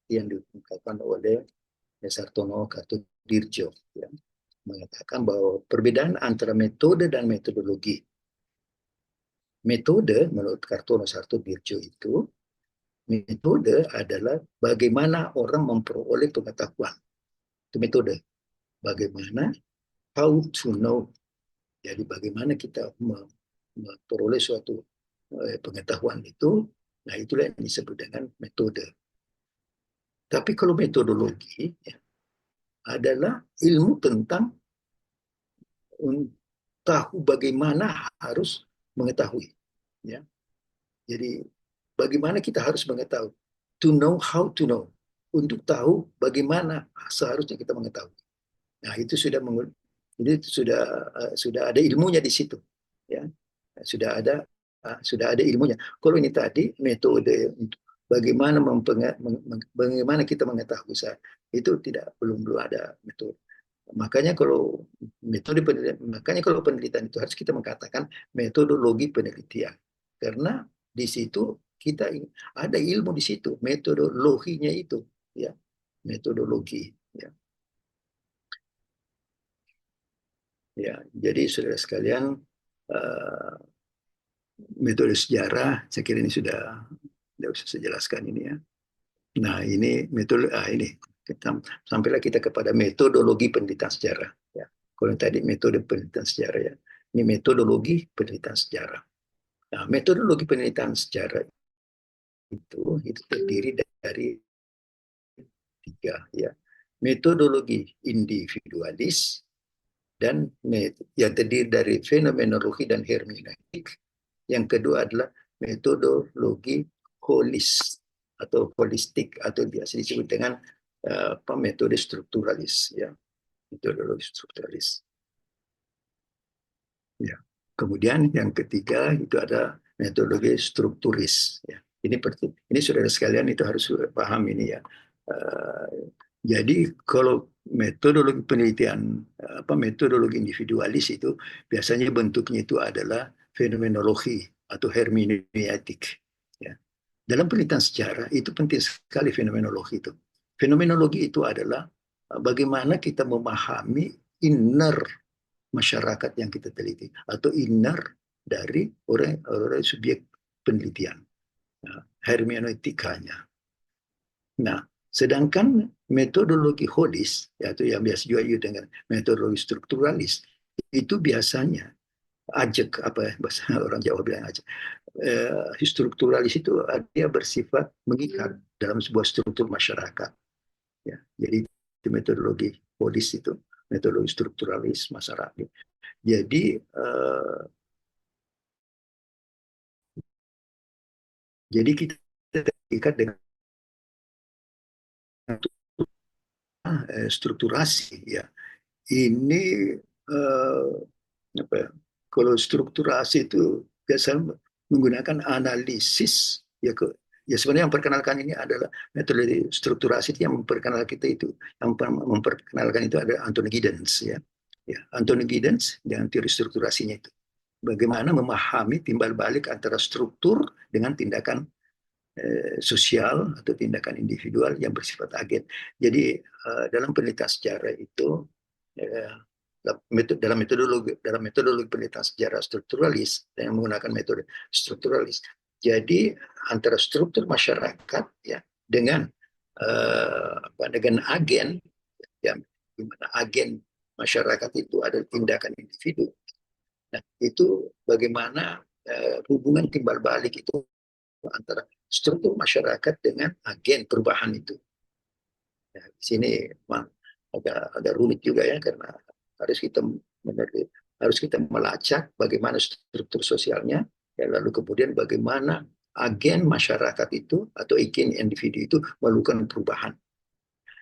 yang dikemukakan oleh Sartono Kartodirjo, ya, mengatakan bahwa perbedaan antara metode dan metodologi. Metode menurut Kartono Kartodirjo itu, metode adalah bagaimana orang memperoleh pengetahuan. Itu metode. Bagaimana, how to know. Jadi bagaimana kita memperoleh suatu pengetahuan itu, nah itulah yang disebut dengan metode. Tapi kalau metodologi ya, adalah ilmu tentang tahu bagaimana harus mengetahui. Ya. Jadi bagaimana kita harus mengetahui. To know how to know. Untuk tahu bagaimana seharusnya kita mengetahui. Nah itu sudah ada ilmunya di situ. Ya. Sudah ada ilmunya. Kalau ini tadi metode untuk bagaimana kita mengetahui itu belum ada metode. Makanya kalau penelitian itu harus kita mengatakan metodologi penelitian, karena di situ kita ada ilmu di situ, metodologinya itu, ya, metodologi, ya. Ya, jadi saudara sekalian, metode sejarah, saya kira ini sudah usah saya jelaskan ini ya. Nah ini metode, ini sampailah kita kepada metodologi penelitian sejarah. Ya. Kalau tadi metode penelitian sejarah ya, ini metodologi penelitian sejarah. Nah metodologi penelitian sejarah itu terdiri dari tiga ya, metodologi individualis dan yang terdiri dari fenomenologi dan hermeneutik. Yang kedua adalah metodologi holistik atau biasa disebut dengan metode strukturalis ya, metodologi strukturalis. Ya. Kemudian yang ketiga itu ada metodologi strukturis ya. Ini saudara sekalian itu harus paham ini ya. Jadi kalau metodologi penelitian metodologi individualis itu biasanya bentuknya itu adalah fenomenologi atau hermeneutik ya. Dalam penelitian sejarah itu penting sekali fenomenologi itu. Fenomenologi itu adalah bagaimana kita memahami inner masyarakat yang kita teliti atau inner dari orang subjek penelitian, hermeneutikanya. Nah, sedangkan metodologi holis, yaitu yang biasa juga dengan metodologi strukturalis, itu biasanya bahasa orang Jawa bilang ajak. Strukturalis itu dia bersifat mengikat dalam sebuah struktur masyarakat. Ya, jadi itu metodologi holis itu, metodologi strukturalis masyarakat. Jadi kita terikat dengan strukturasi ya. Ini kalau strukturasi itu biasanya menggunakan analisis ya sebenarnya yang memperkenalkan ini adalah metode strukturasi yang memperkenalkan itu ada Anthony Giddens ya. Anthony Giddens dengan teori strukturasinya itu bagaimana memahami timbal balik antara struktur dengan tindakan sosial atau tindakan individual yang bersifat agen. Jadi dalam penelitian sejarah itu dalam metodologi penelitian sejarah strukturalis yang menggunakan metode strukturalis. Jadi antara struktur masyarakat ya dengan agen ya, dimana agen masyarakat itu adalah tindakan individu. Nah, itu bagaimana hubungan timbal balik itu antara struktur masyarakat dengan agen perubahan itu. Nah, di sini agak rumit juga ya karena harus kita melacak bagaimana struktur sosialnya, ya, lalu kemudian bagaimana agen masyarakat itu atau agen individu itu melakukan perubahan.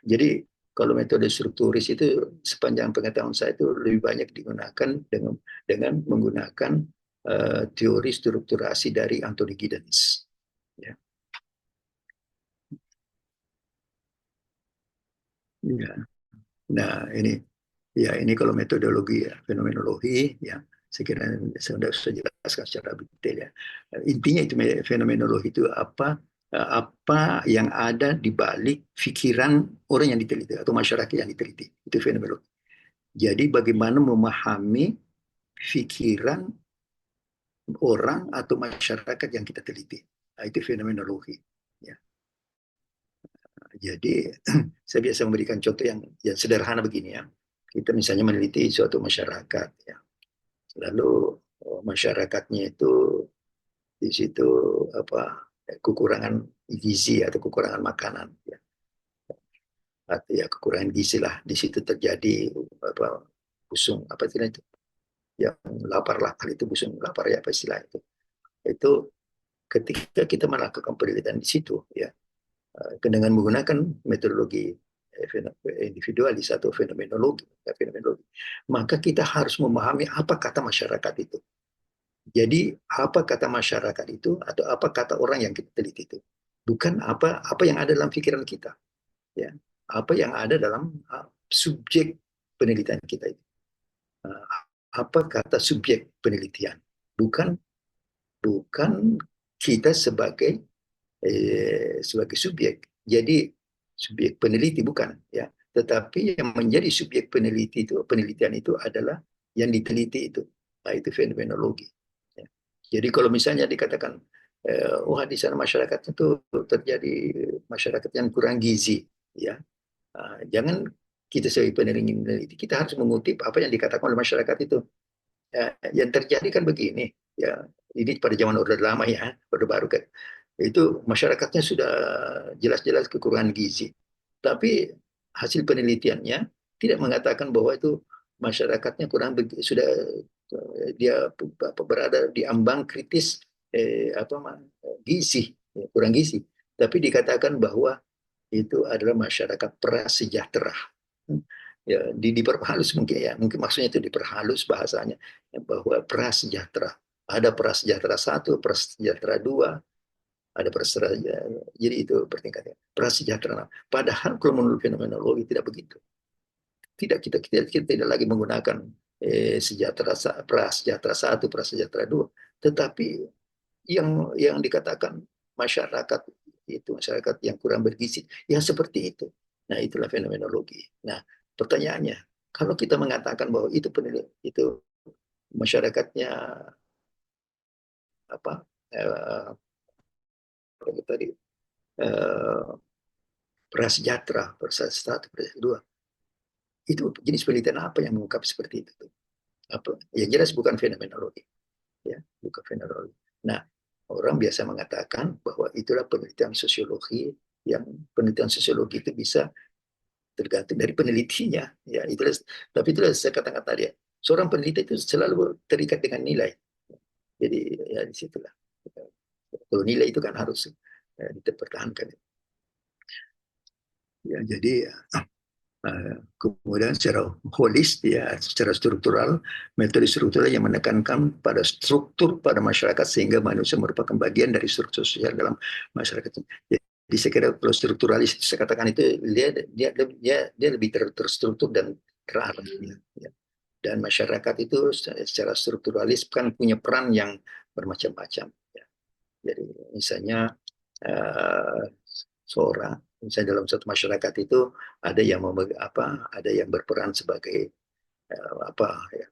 Jadi kalau metode strukturis itu sepanjang pengetahuan saya itu lebih banyak digunakan dengan menggunakan teori strukturasi dari Anthony Giddens. Ya. Ya. Nah ini Ya, ini kalau metodologi ya, fenomenologi ya, saya kira saya sudah jelaskan secara detail ya. Intinya itu fenomenologi itu apa yang ada di balik pikiran orang yang diteliti atau masyarakat yang diteliti. Itu fenomenologi. Jadi bagaimana memahami pikiran orang atau masyarakat yang kita teliti. Nah, itu fenomenologi. Ya. Jadi saya biasa memberikan contoh yang sederhana begini ya. Kita misalnya meneliti suatu masyarakat ya. Lalu masyarakatnya itu di situ kekurangan gizi atau kekurangan makanan ya. Atau ya kekurangan gizi lah di situ terjadi busung apa istilah itu yang lapar itu busung lapar ya apa istilah itu ketika kita melakukan penelitian di situ ya dengan menggunakan metodologi individualis atau fenomenologi, maka kita harus memahami apa kata masyarakat itu. Jadi apa kata masyarakat itu atau apa kata orang yang kita teliti itu, bukan apa yang ada dalam pikiran kita, ya, apa yang ada dalam subjek penelitian kita itu. Apa kata subjek penelitian, bukan kita sebagai subjek. Jadi subjek peneliti bukan ya, tetapi yang menjadi subjek penelitian itu adalah yang diteliti itu. Nah, itu fenomenologi. Ya. Jadi kalau misalnya dikatakan wah di sana masyarakatnya itu terjadi masyarakat yang kurang gizi, ya jangan kita sebagai peneliti kita harus mengutip apa yang dikatakan oleh masyarakat itu. Yang terjadi kan begini, ya ini pada zaman Orde Lama ya, Orde Baru kan, itu masyarakatnya sudah jelas-jelas kekurangan gizi. Tapi hasil penelitiannya tidak mengatakan bahwa itu masyarakatnya sudah dia berada di ambang kritis gizi, kurang gizi. Tapi dikatakan bahwa itu adalah masyarakat prasejahtera. Ya, diperhalus mungkin maksudnya itu diperhalus bahasanya bahwa prasejahtera. Ada prasejahtera 1, prasejahtera 2, ada prasejahtera. Jadi itu pertingkatan prasejahtera. Padahal kalau menurut fenomenologi tidak begitu. Kita tidak lagi menggunakan prasejahtera 1, prasejahtera 2, tetapi yang dikatakan masyarakat itu masyarakat yang kurang bergizi, yang seperti itu. Nah, itulah fenomenologi. Nah, pertanyaannya, kalau kita mengatakan bahwa itu masyarakatnya apa tadi prasejahtera, prasejahtera 1, prasejahtera 2, itu jenis penelitian apa yang mengungkap seperti itu? Apa? Yang jelas bukan fenomenologi, ya, bukan fenomenologi. Nah, orang biasa mengatakan bahwa itulah penelitian sosiologi, yang penelitian sosiologi itu bisa tergantung dari penelitinya, ya itulah. Tapi itulah saya katakan tadi, seorang peneliti itu selalu terikat dengan nilai. Jadi ya disitulah. Kalau nilai itu kan harus dipertahankan. Ya, jadi kemudian secara holis ya, secara struktural, metode struktural yang menekankan pada struktur pada masyarakat sehingga manusia merupakan bagian dari struktur sosial dalam masyarakat. Jadi saya kira kalau strukturalis saya katakan itu dia lebih terstruktur dan terarah. Ya. Dan masyarakat itu secara strukturalis kan punya peran yang bermacam-macam. Ya. Jadi misalnya misalnya dalam satu masyarakat itu ada yang berperan sebagai ya.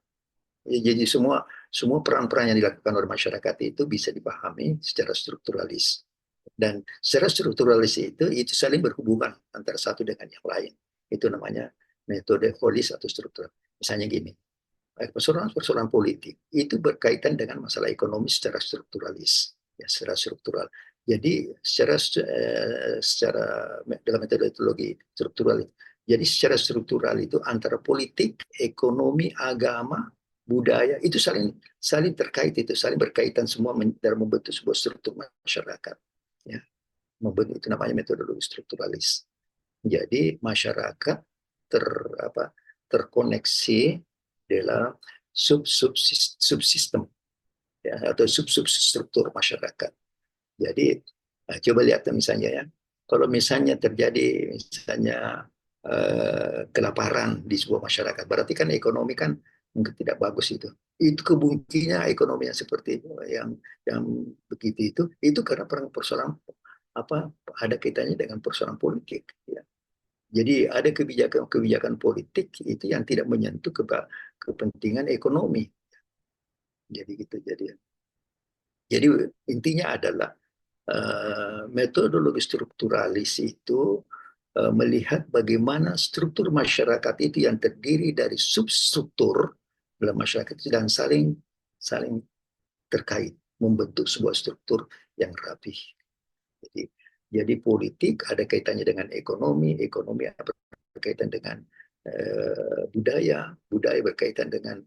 Jadi semua peran-peran yang dilakukan oleh masyarakat itu bisa dipahami secara strukturalis. Dan secara strukturalis itu saling berhubungan antara satu dengan yang lain. Itu namanya metode holis atau struktural. Misalnya gini, persoalan politik itu berkaitan dengan masalah ekonomi secara strukturalis, ya, secara struktural. Jadi secara dalam metodologi struktural, jadi secara struktural itu antara politik, ekonomi, agama, budaya itu saling terkait, itu saling berkaitan semua dalam membentuk sebuah struktur masyarakat. Ya, membentuk itu namanya metodologi strukturalis. Jadi masyarakat terkoneksi dalam subsistem ya, atau substruktur masyarakat. Jadi coba lihat misalnya ya, kalau misalnya terjadi misalnya kelaparan di sebuah masyarakat. Berarti kan ekonomi kan mungkin tidak bagus itu. Itu kemungkinan ekonomi yang seperti itu, yang begitu itu karena persoalan apa ada kaitannya dengan persoalan politik. Ya. Jadi ada kebijakan politik itu yang tidak menyentuh kepentingan ekonomi. Jadi gitu. Jadi intinya adalah metodologi strukturalis itu melihat bagaimana struktur masyarakat itu yang terdiri dari substruktur dalam masyarakat itu dan saling terkait membentuk sebuah struktur yang rapi. Jadi politik ada kaitannya dengan ekonomi berkaitan dengan budaya berkaitan dengan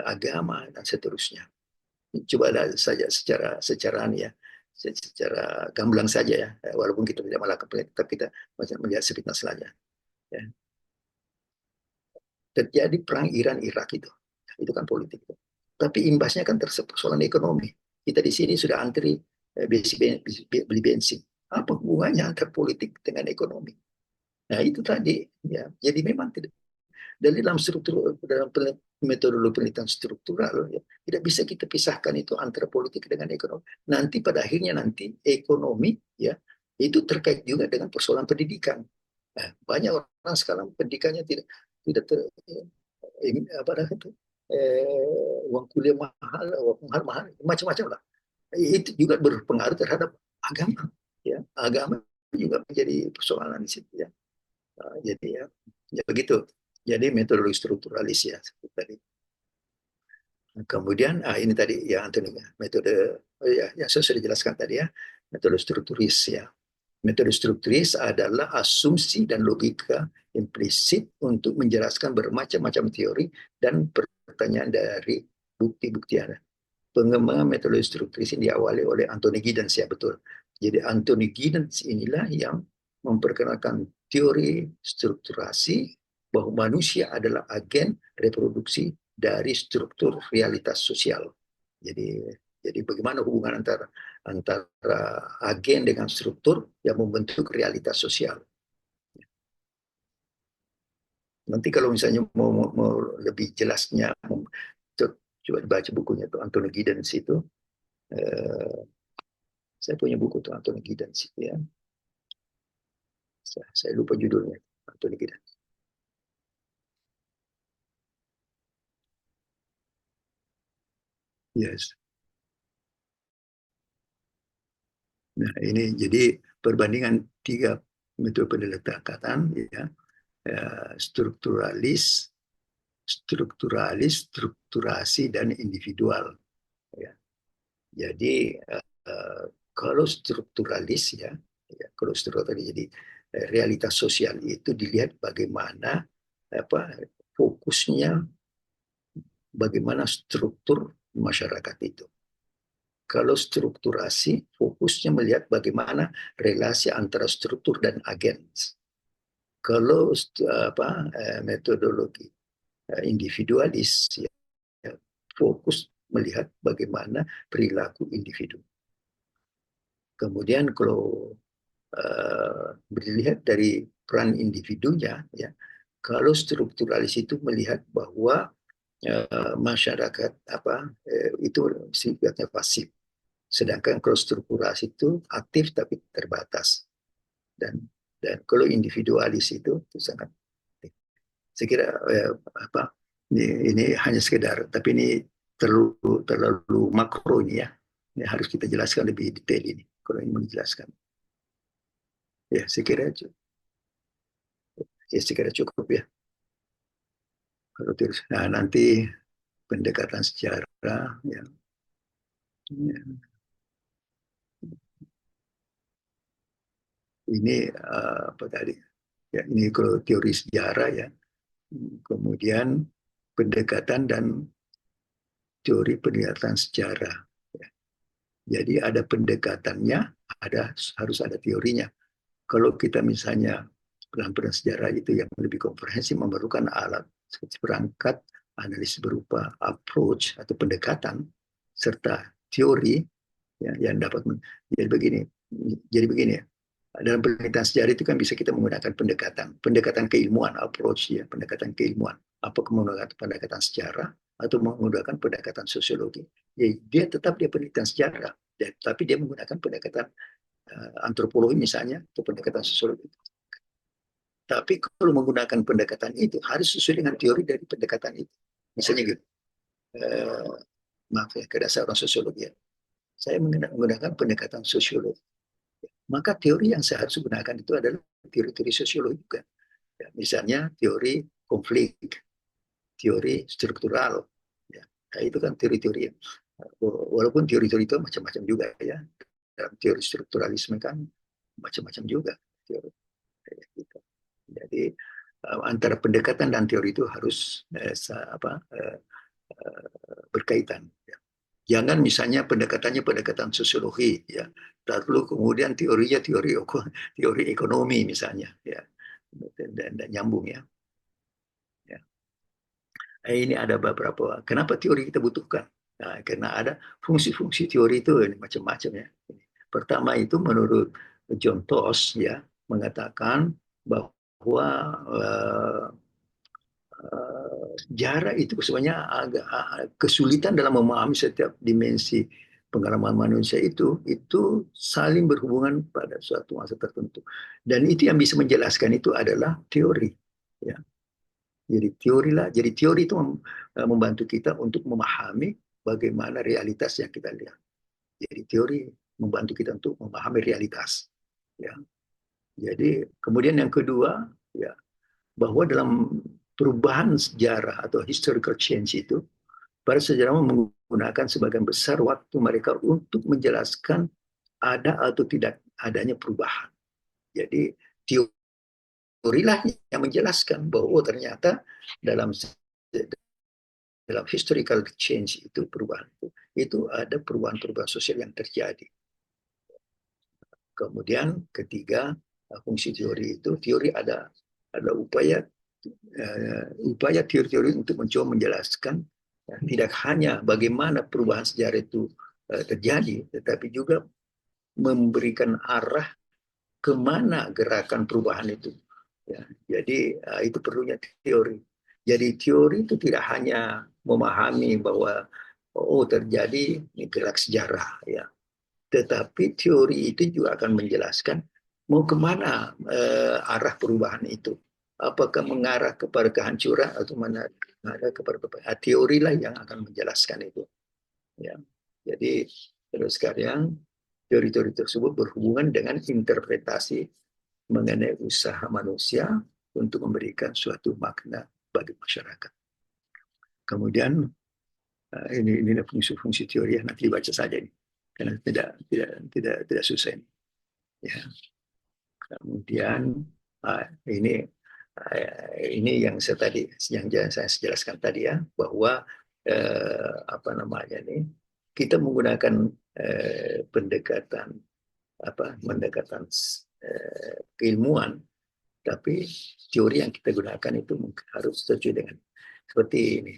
agama dan seterusnya. Coba saja secara gamblang saja ya, walaupun kita tidak melakukan penelitian, tapi kita melihat sepintas saja. Ya. Terjadi perang Iran-Irak itu kan politik. Tapi imbasnya kan persoalan ekonomi. Kita di sini sudah antri beli bensin. Apa hubungannya antara politik dengan ekonomi? Nah itu tadi. Ya. Jadi memang tidak. Dalam metodologi penelitian struktural ya, tidak bisa kita pisahkan itu antara politik dengan ekonomi. Nanti pada akhirnya ekonomi ya itu terkait juga dengan persoalan pendidikan. Nah, banyak orang sekarang pendidikannya tidak uang kuliah mahal, macam-macam lah. Itu juga berpengaruh terhadap agama. Ya, agama juga menjadi persoalan di situ ya. Jadi ya begitu. Jadi metodologi strukturalis ya seperti tadi. Kemudian ini tadi ya Antoni metode yang saya sudah jelaskan tadi ya, metode strukturis ya. Metode strukturis adalah asumsi dan logika implisit untuk menjelaskan bermacam-macam teori dan pertanyaan dari bukti-bukti ada. Pengembangan metode strukturis ini diawali oleh Anthony Giddens ya betul. Jadi Anthony Giddens inilah yang memperkenalkan teori strukturasi bahwa manusia adalah agen reproduksi dari struktur realitas sosial. Jadi bagaimana hubungan antara agen dengan struktur yang membentuk realitas sosial. Nanti kalau misalnya mau lebih jelasnya, coba baca bukunya tuh Anthony Giddens itu. Saya punya buku tuh Anthony Giddens itu ya. Saya lupa judulnya Anthony Giddens. Yes. Nah, ini jadi perbandingan 3 metode pendekatan ya. Strukturalis, strukturasi dan individual ya. Jadi kalau strukturalis ya kalau strukturalis jadi realitas sosial itu dilihat bagaimana fokusnya bagaimana struktur masyarakat itu. Kalau strukturasi, fokusnya melihat bagaimana relasi antara struktur dan agen. Kalau metodologi individualis, ya, fokus melihat bagaimana perilaku individu. Kemudian kalau dilihat dari peran individunya, ya, kalau strukturalis itu melihat bahwa masyarakat itu sifatnya pasif. Sedangkan kalau strukturasi itu aktif tapi terbatas. Dan kalau individualis itu sangat aktif. Saya kira ini hanya sekedar, tapi ini terlalu makro ini ya. Ini harus kita jelaskan lebih detail ini kalau ingin menjelaskan. Ya, saya kira cukup ya. Kalau terus, nah nanti pendekatan sejarah ya. Ini apa tadi? Ya, ini kalau teori sejarah ya. Kemudian pendekatan dan teori pendekatan sejarah. Ya. Jadi ada pendekatannya, harus ada teorinya. Kalau kita misalnya pelan-pelan sejarah itu yang lebih komprehensif memerlukan alat seperti perangkat analisis berupa approach atau pendekatan serta teori ya, yang dapat jadi begini ya. Dalam penelitian sejarah itu kan bisa kita menggunakan pendekatan keilmuan, approach ya, pendekatan keilmuan. Apa menggunakan pendekatan sejarah atau menggunakan pendekatan sosiologi. Jadi dia tetap penelitian sejarah, tapi dia menggunakan pendekatan antropologi misalnya atau pendekatan sosiologi. Tapi kalau menggunakan pendekatan itu harus sesuai dengan teori dari pendekatan itu. Misalnya gitu. Maaf ya, ke dasar orang sosiologi ya. Saya menggunakan pendekatan sosiologi. Maka teori yang saya harus gunakan itu adalah teori-teori sosiologi juga. Ya, misalnya teori konflik, teori struktural. Ya. Nah, itu kan teori-teori. Walaupun teori-teori itu macam-macam juga ya. Dalam teori strukturalisme kan macam-macam juga. Teori. Jadi antara pendekatan dan teori itu harus berkaitan. Ya. Jangan misalnya pendekatannya pendekatan sosiologi, ya, lalu kemudian teorinya teori ekonomi misalnya, ya, dan nyambung ya. Ya. Ini ada beberapa. Kenapa teori kita butuhkan? Nah, karena ada fungsi-fungsi teori itu macam-macam ya. Pertama itu menurut John Toss ya mengatakan bahwa jarak itu sebenarnya agak kesulitan dalam memahami setiap dimensi pengalaman manusia itu saling berhubungan pada suatu masa tertentu, dan itu yang bisa menjelaskan itu adalah teori ya. Jadi teori itu membantu kita untuk memahami bagaimana realitas yang kita lihat. Jadi teori membantu kita untuk memahami realitas ya. Jadi kemudian yang kedua ya, bahwa dalam perubahan sejarah atau historical change itu, para sejarawan menggunakan sebagian besar waktu mereka untuk menjelaskan ada atau tidak adanya perubahan. Jadi teorilah yang menjelaskan bahwa ternyata dalam historical change itu perubahan itu ada perubahan-perubahan sosial yang terjadi. Kemudian ketiga, fungsi teori itu, teori ada upaya teori-teori untuk mencoba menjelaskan tidak hanya bagaimana perubahan sejarah itu terjadi, tetapi juga memberikan arah kemana gerakan perubahan itu. Ya, jadi itu perlunya teori. Jadi teori itu tidak hanya memahami bahwa terjadi gerak sejarah, ya, tetapi teori itu juga akan menjelaskan mau kemana arah perubahan itu. Apakah mengarah kepada kehancuran atau mengarah kepada teori lah yang akan menjelaskan itu. Ya. Jadi terus sekarang teori-teori tersebut berhubungan dengan interpretasi mengenai usaha manusia untuk memberikan suatu makna bagi masyarakat. Kemudian ini fungsi-fungsi teori yang nanti dibaca saja ini, karena tidak susah ini. Ya. Kemudian ini yang saya jelaskan tadi ya, bahwa kita menggunakan pendekatan keilmuan, tapi teori yang kita gunakan itu harus sesuai dengan seperti ini.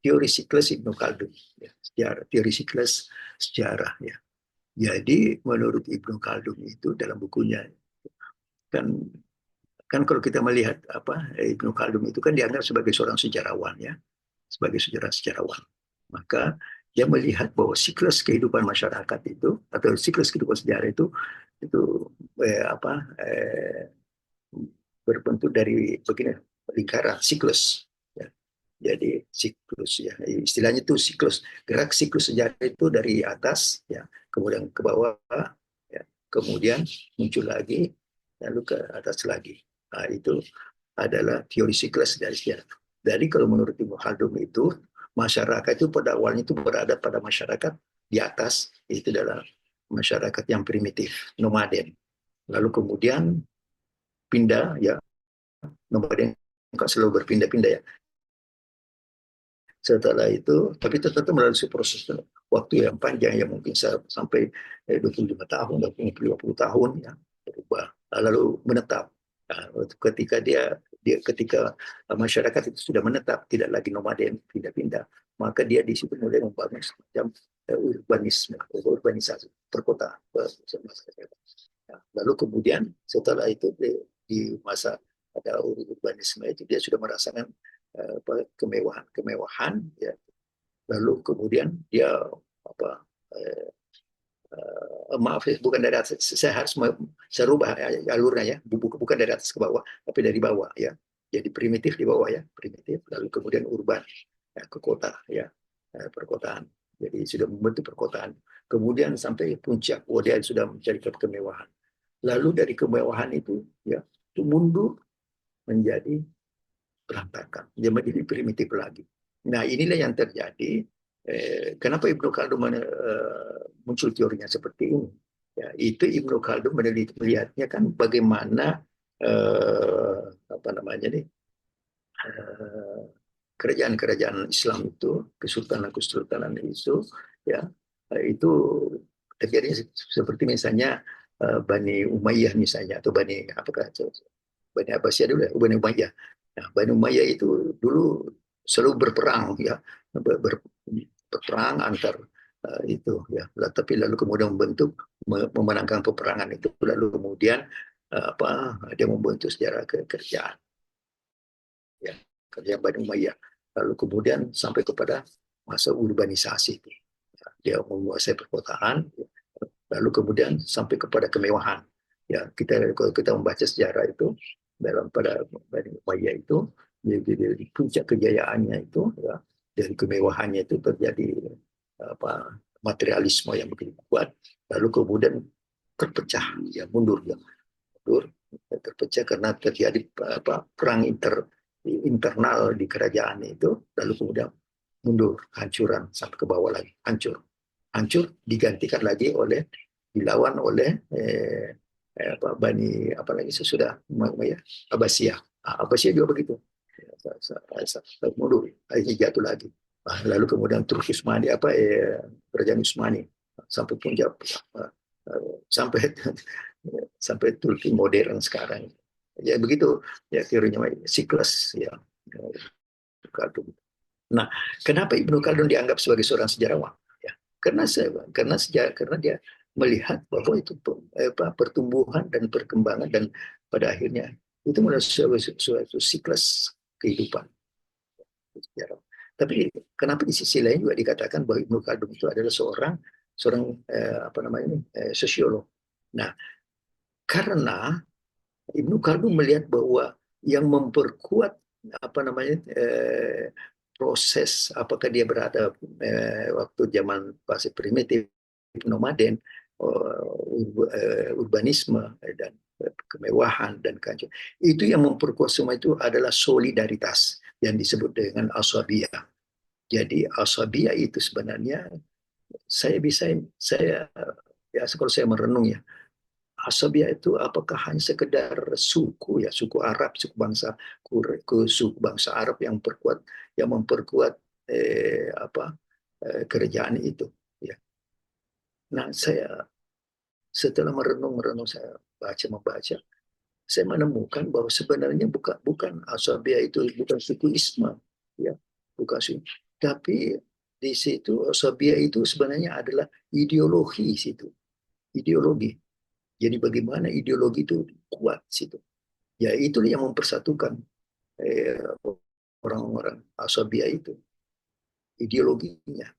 Teori siklus Ibnu Khaldun, ya, teori siklus sejarah ya. Jadi menurut Ibnu Khaldun itu dalam bukunya kan kalau kita melihat Ibnu Khaldun itu kan dianggap sebagai seorang sejarawan ya, sebagai sejarawan. Maka dia melihat bahwa siklus kehidupan masyarakat itu atau siklus kehidupan sejarah itu berbentuk dari begini lingkaran siklus. Ya. Jadi siklus ya, istilahnya itu siklus, gerak siklus sejarah itu dari atas ya, kemudian ke bawah ya, kemudian muncul lagi lalu ke atas lagi. Nah, itu adalah teori siklus dari sejarah. Jadi kalau menurut Ibnu Khaldun itu masyarakat itu pada awalnya itu berada pada masyarakat di atas, itu adalah masyarakat yang primitif, nomaden. Lalu kemudian pindah ya, nomaden kan selalu berpindah-pindah ya. Setelah itu, tapi tetap melalui proses waktu yang panjang ya, mungkin sampai 25 tahun, 50 tahun ya, berubah. Lalu menetap. Nah, ketika ketika masyarakat itu sudah menetap, tidak lagi nomaden, pindah-pindah, maka dia di situ mulai membangun semacam urbanisasi perkotaan. Lalu kemudian setelah itu di masa ada urbanisme itu dia sudah merasakan kemewahan, ya. Lalu kemudian dia apa maaf ya, bukan dari atas, saya harus saya rubah alurnya ya, bukan dari atas ke bawah, tapi dari bawah ya. Jadi primitif di bawah ya, primitif, lalu kemudian urban ya, ke kota ya, perkotaan. Jadi sudah membentuk perkotaan. Kemudian sampai puncak, dia sudah mencari kemewahan. Lalu dari kemewahan itu ya, itu mundur menjadi berantakan, dia menjadi primitif lagi. Nah inilah yang terjadi. Kenapa Ibnu Khaldun muncul teorinya seperti ini? Ya, itu Ibnu Khaldun melihatnya kan bagaimana apa namanya nih kerajaan-kerajaan Islam itu, kesultanan-kesultanan itu, ya itu terjadi seperti misalnya Bani Umayyah misalnya, atau Bani Abbasiyah dulu ya, Bani Umayyah. Nah, Bani Umayyah itu dulu selalu berperang ya, berperang antar itu ya. Tapi lalu kemudian memenangkan peperangan itu, lalu kemudian dia membentuk sejarah kerajaan ya, kerajaan Bani Umayyah. Lalu kemudian sampai kepada masa urbanisasi itu. Ya, dia menguasai perkotaan, lalu kemudian sampai kepada kemewahan. Ya, kalau kita membaca sejarah itu dalam pada Bani Umayyah itu, di puncak kejayaannya itu ya, dari kemewahannya itu terjadi materialisme yang begitu kuat, lalu kemudian terpecah ya, mundur terpecah karena terjadi perang internal di kerajaan itu, lalu kemudian mundur, hancuran sampai ke bawah lagi, hancur digantikan lagi dilawan oleh Bani apalagi sesudah ya, Abbasiyah. Abbasiyah juga begitu, mundur, akhirnya jatuh lagi. Lalu kemudian terus Utsmani kerajaan Utsmani sampai puncak sampai Turki modern sekarang. Ya begitu ya teorinya siklus ya. Nah, kenapa Ibnu Khaldun dianggap sebagai seorang sejarawan? Ya, karena dia melihat bahwa itu pertumbuhan dan perkembangan dan pada akhirnya itu melalui suatu siklus kehidupan. Tapi kenapa di sisi lain juga dikatakan bahwa Ibnu Khaldun itu adalah seorang sosiolog. Nah, karena Ibnu Khaldun melihat bahwa yang memperkuat proses apakah dia berada waktu zaman fase primitif nomaden, urbanisme dan kemewahan dan kehancuran, itu yang memperkuat semua itu adalah solidaritas yang disebut dengan asabiyah. Jadi asabiyah itu sebenarnya saya kalau saya merenung ya, asabiyah itu apakah hanya sekedar suku Arab, suku bangsa Arab yang memperkuat kerajaan itu ya. Nah, saya setelah merenung saya membaca, saya menemukan bahwa sebenarnya bukan asabiyah itu bukan suku Islam ya, bukan suku, tapi di situ asabiyah itu sebenarnya adalah ideologi situ, ideologi. Jadi bagaimana ideologi itu kuat situ. Ya itu yang mempersatukan orang-orang asabiyah itu, ideologinya.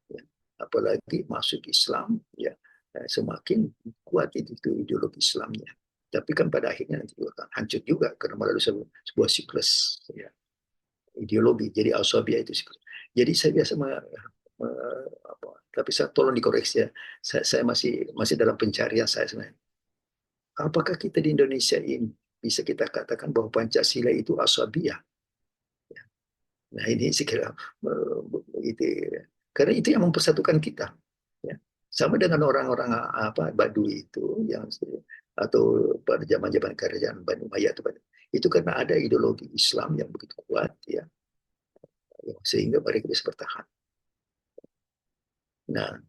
Ya. Apalagi masuk Islam, ya semakin kuat itu ideologi Islamnya. Tapi kan pada akhirnya nanti juga akan hancur juga karena melalui sebuah siklus ya, ideologi. Jadi asabiyah itu siklus. Jadi saya biasa tapi saya tolong dikoreksi ya. Saya masih dalam pencarian saya sebenarnya. Apakah kita di Indonesia ini bisa kita katakan bahwa Pancasila itu asabiyah? Nah ini sekira itu, karena itu yang mempersatukan kita. Ya. Sama dengan orang-orang Baduy itu yang atau pada zaman-zaman kerajaan Bani Umayyah itu karena ada ideologi Islam yang begitu kuat ya, sehingga mereka bisa bertahan. Nah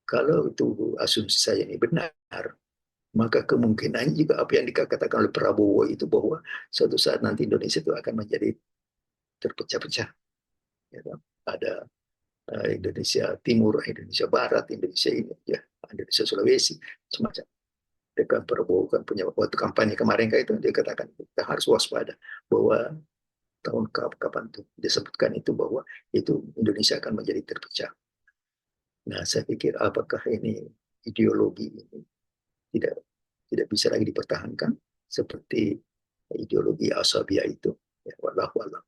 kalau itu asumsi saya ini benar, maka kemungkinan juga apa yang dikatakan oleh Prabowo itu bahwa suatu saat nanti Indonesia itu akan menjadi terpecah-pecah. Ya, ada Indonesia Timur, Indonesia Barat, Indonesia ini, ya, Indonesia Sulawesi, semacam. Dekat Prabowo kan punya waktu kampanye kemarin kayak itu dia katakan kita harus waspada bahwa tahun kapan tuh disebutkan itu bahwa itu Indonesia akan menjadi terpecah. Nah, saya pikir apakah ini ideologi ini tidak tidak bisa lagi dipertahankan seperti ideologi Asabiyah itu, ya, wallahu a'lam.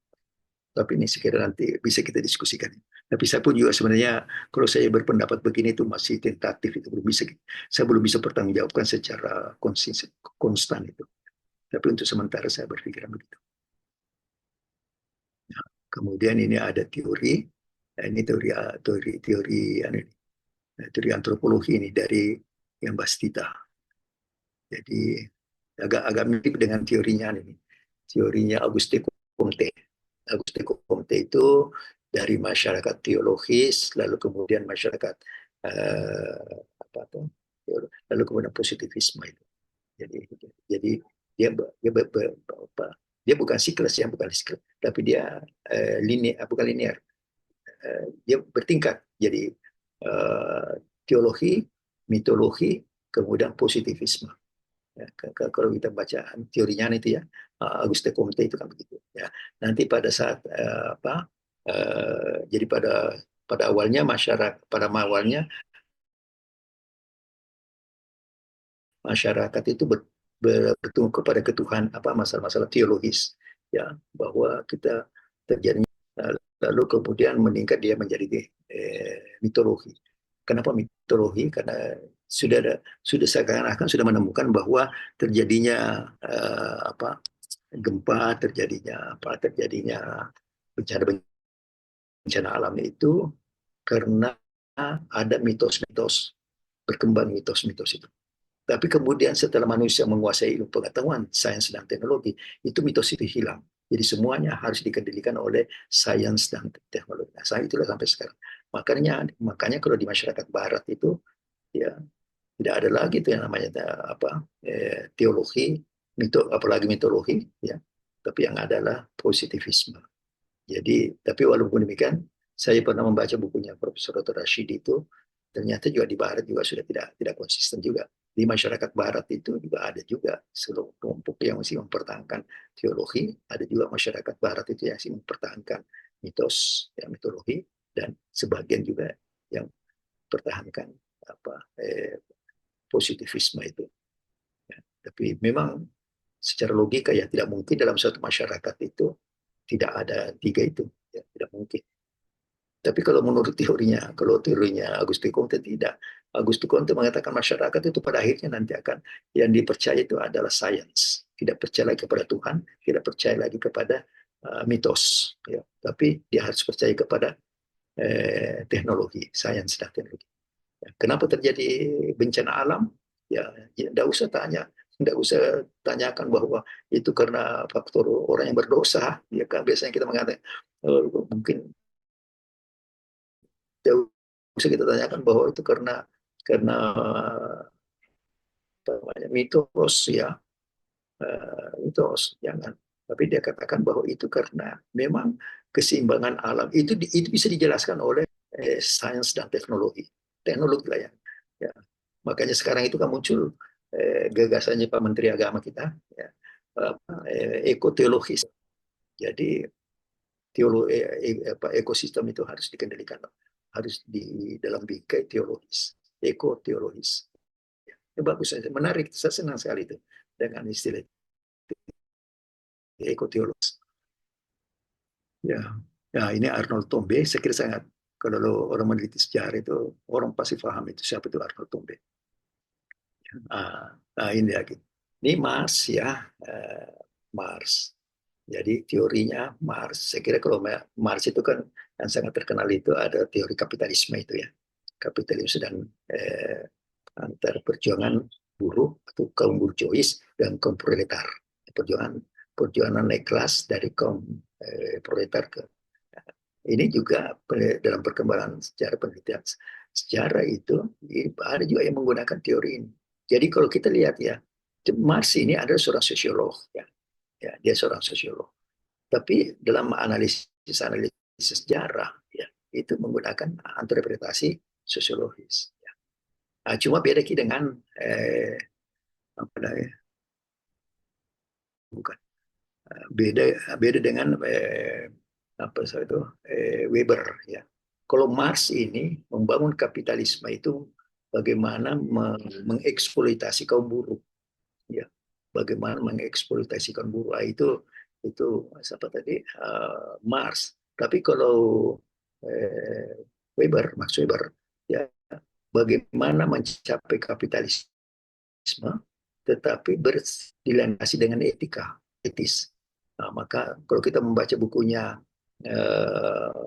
Tapi ini sekiranya nanti bisa kita diskusikan. Tapi saya pun juga sebenarnya kalau saya berpendapat begini itu masih tentatif, itu belum bisa, saya belum bisa pertanggungjawabkan secara konstan itu. Tapi untuk sementara saya berpikiran begitu. Nah, kemudian ini ada teori, ini teori antropologi ini dari yang Bastita. Jadi agak mirip dengan teorinya ini, teorinya Auguste Comte. Auguste Comte itu dari masyarakat teologis, lalu kemudian masyarakat apa tuh, lalu kemudian positivisme itu. Jadi dia dia bukan sikles, yang bukan sikles, tapi dia bukan linear, dia bertingkat. Jadi teologi, mitologi, kemudian positivisme. Ya, kalau kita baca teorinya itu ya, Auguste Comte itu kan begitu. Ya, nanti pada saat jadi pada awalnya masyarakat itu bertumbuh kepada ketuhanan, masalah-masalah teologis, ya, bahwa kita terjadi, lalu kemudian meningkat dia menjadi mitologi. Kenapa mitologi? Karena sudah seakan-akan sudah menemukan bahwa terjadinya gempa, terjadinya bencana alam itu karena ada mitos-mitos, berkembang mitos-mitos itu. Tapi kemudian setelah manusia menguasai ilmu pengetahuan, sains dan teknologi, itu mitos itu hilang. Jadi semuanya harus dikendalikan oleh sains dan teknologi. Nah, itulah sampai sekarang. Makanya kalau di masyarakat Barat itu, ya, tidak ada lagi itu yang namanya teologi, apalagi mitologi, ya. Tapi yang adalah positivisme. Jadi, tapi walaupun demikian, saya pernah membaca bukunya Profesor Dr. Rashid itu, ternyata juga di Barat juga sudah tidak konsisten juga. Di masyarakat Barat itu juga ada juga seluruh kelompok yang masih mempertahankan teologi, ada juga masyarakat Barat itu yang masih mempertahankan mitos, ya, mitologi, dan sebagian juga yang mempertahankan positivisme itu. Ya, tapi memang secara logika ya tidak mungkin dalam suatu masyarakat itu tidak ada tiga itu, ya, tidak mungkin. Tapi kalau menurut kalau teorinya Auguste Comte tidak. Auguste Comte mengatakan masyarakat itu pada akhirnya nanti akan yang dipercaya itu adalah sains. Tidak percaya lagi kepada Tuhan, tidak percaya lagi kepada mitos. Ya. Tapi dia harus percaya kepada teknologi, sains dan teknologi. Ya. Kenapa terjadi bencana alam? Ya, tidak usah tanyakan bahwa itu karena faktor orang yang berdosa. Ya kan biasanya kita mengatakan mungkin bisa kita tanyakan bahwa itu karena mitos, ya, mitos, jangan. Tapi dia katakan bahwa itu karena memang keseimbangan alam itu bisa dijelaskan oleh sains dan teknologi lah ya. Makanya sekarang itu kan muncul gagasannya Pak Menteri Agama kita, ya, ekoteologis. Jadi ekosistem itu harus dikendalikan, harus di dalam bingkai teologis, ekoteologis. Ya, bagus, menarik, saya senang sekali itu dengan istilah ekoteologis. Ya, nah ini Arnold Toynbee, saya kira sangat, kalau orang meneliti sejarah itu orang pasti paham itu siapa itu Arnold Toynbee. Nah ini lagi, ini Mars, ya, Mars. Jadi teorinya Mars, saya kira kalau Mars itu kan yang sangat terkenal itu ada teori kapitalisme itu ya. Kapitalisme dan antar perjuangan buruh atau kaum burjois dan kaum proletar. Perjuangan naik kelas dari kaum proletar ke. Ini juga dalam perkembangan sejarah, penelitian sejarah itu ada juga yang menggunakan teori ini. Jadi kalau kita lihat ya, Mars ini adalah seorang sosiolog, ya. Ya, dia seorang sosiolog. Tapi dalam analisis sejarah, ya, itu menggunakan interpretasi sosiologis. Ya. Nah, cuma beda dengan apa namanya, bukan, beda beda dengan apa itu, Weber ya. Kalau Marx ini membangun kapitalisme itu bagaimana mengeksploitasi kaum buruh, ya, bagaimana mengeksploitasi kaum buruh. Itu siapa tadi, Marx. Tapi kalau Max Weber, ya, bagaimana mencapai kapitalisme tetapi dilandasi dengan etika, etis. Nah, maka kalau kita membaca bukunya eh,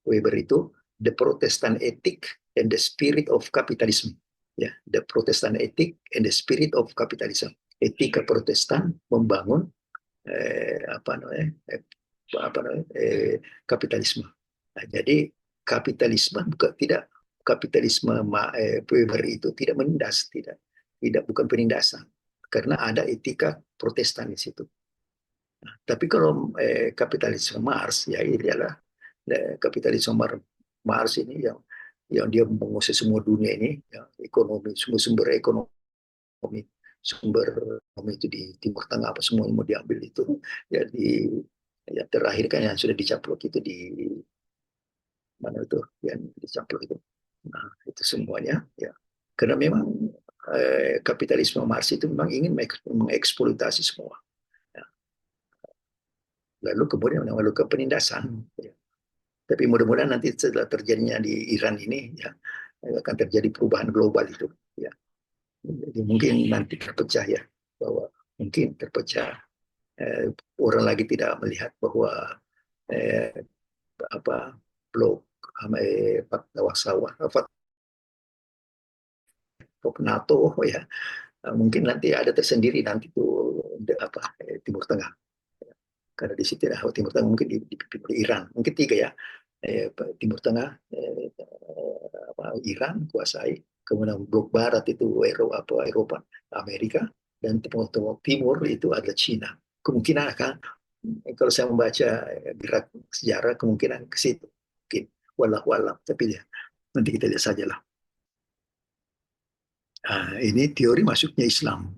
Weber itu, The Protestant Ethic and the Spirit of Capitalism. Ya, The Protestant Ethic and the Spirit of Capitalism. Etika Protestan membangun apa namanya, kapitalisme. Nah, jadi kapitalisme tidak kapitalisme Weber itu tidak menindas, tidak bukan penindasan, karena ada etika Protestan di situ. Nah, tapi kalau kapitalisme Marx, ya ini adalah kapitalisme Marx ini yang dia menguasai semua dunia ini, ya, ekonomi, semua sumber ekonomi, sumber ekonomi itu di Timur Tengah apa semua yang mau diambil itu, ya ya terakhir kan yang sudah dicaplok itu di mana itu, yang dicaplok itu. Nah, itu semuanya ya, karena memang kapitalisme Marx itu memang ingin mengeksploitasi semua. Ya. Lalu kemudian melakukan penindasan. Ya. Tapi mudah-mudahan nanti setelah terjadinya di Iran ini, ya, akan terjadi perubahan global itu. Ya. Jadi mungkin nanti terpecah ya, bahwa mungkin terpecah, orang lagi tidak melihat bahwa eh, apa blok fakta Warsawa, NATO ya, mungkin nanti ada tersendiri nanti tuh Timur Tengah, karena di situ Timur Tengah mungkin dipimpin oleh Iran, mungkin tiga ya, Timur Tengah, Iran kuasai, kemudian blok Barat itu Eropa, Amerika, dan timur itu adalah Cina. Kemungkinan akan, kalau saya membaca gerak sejarah, kemungkinan ke situ mungkin, walau tapi ya nanti kita lihat saja lah. Ini teori masuknya Islam,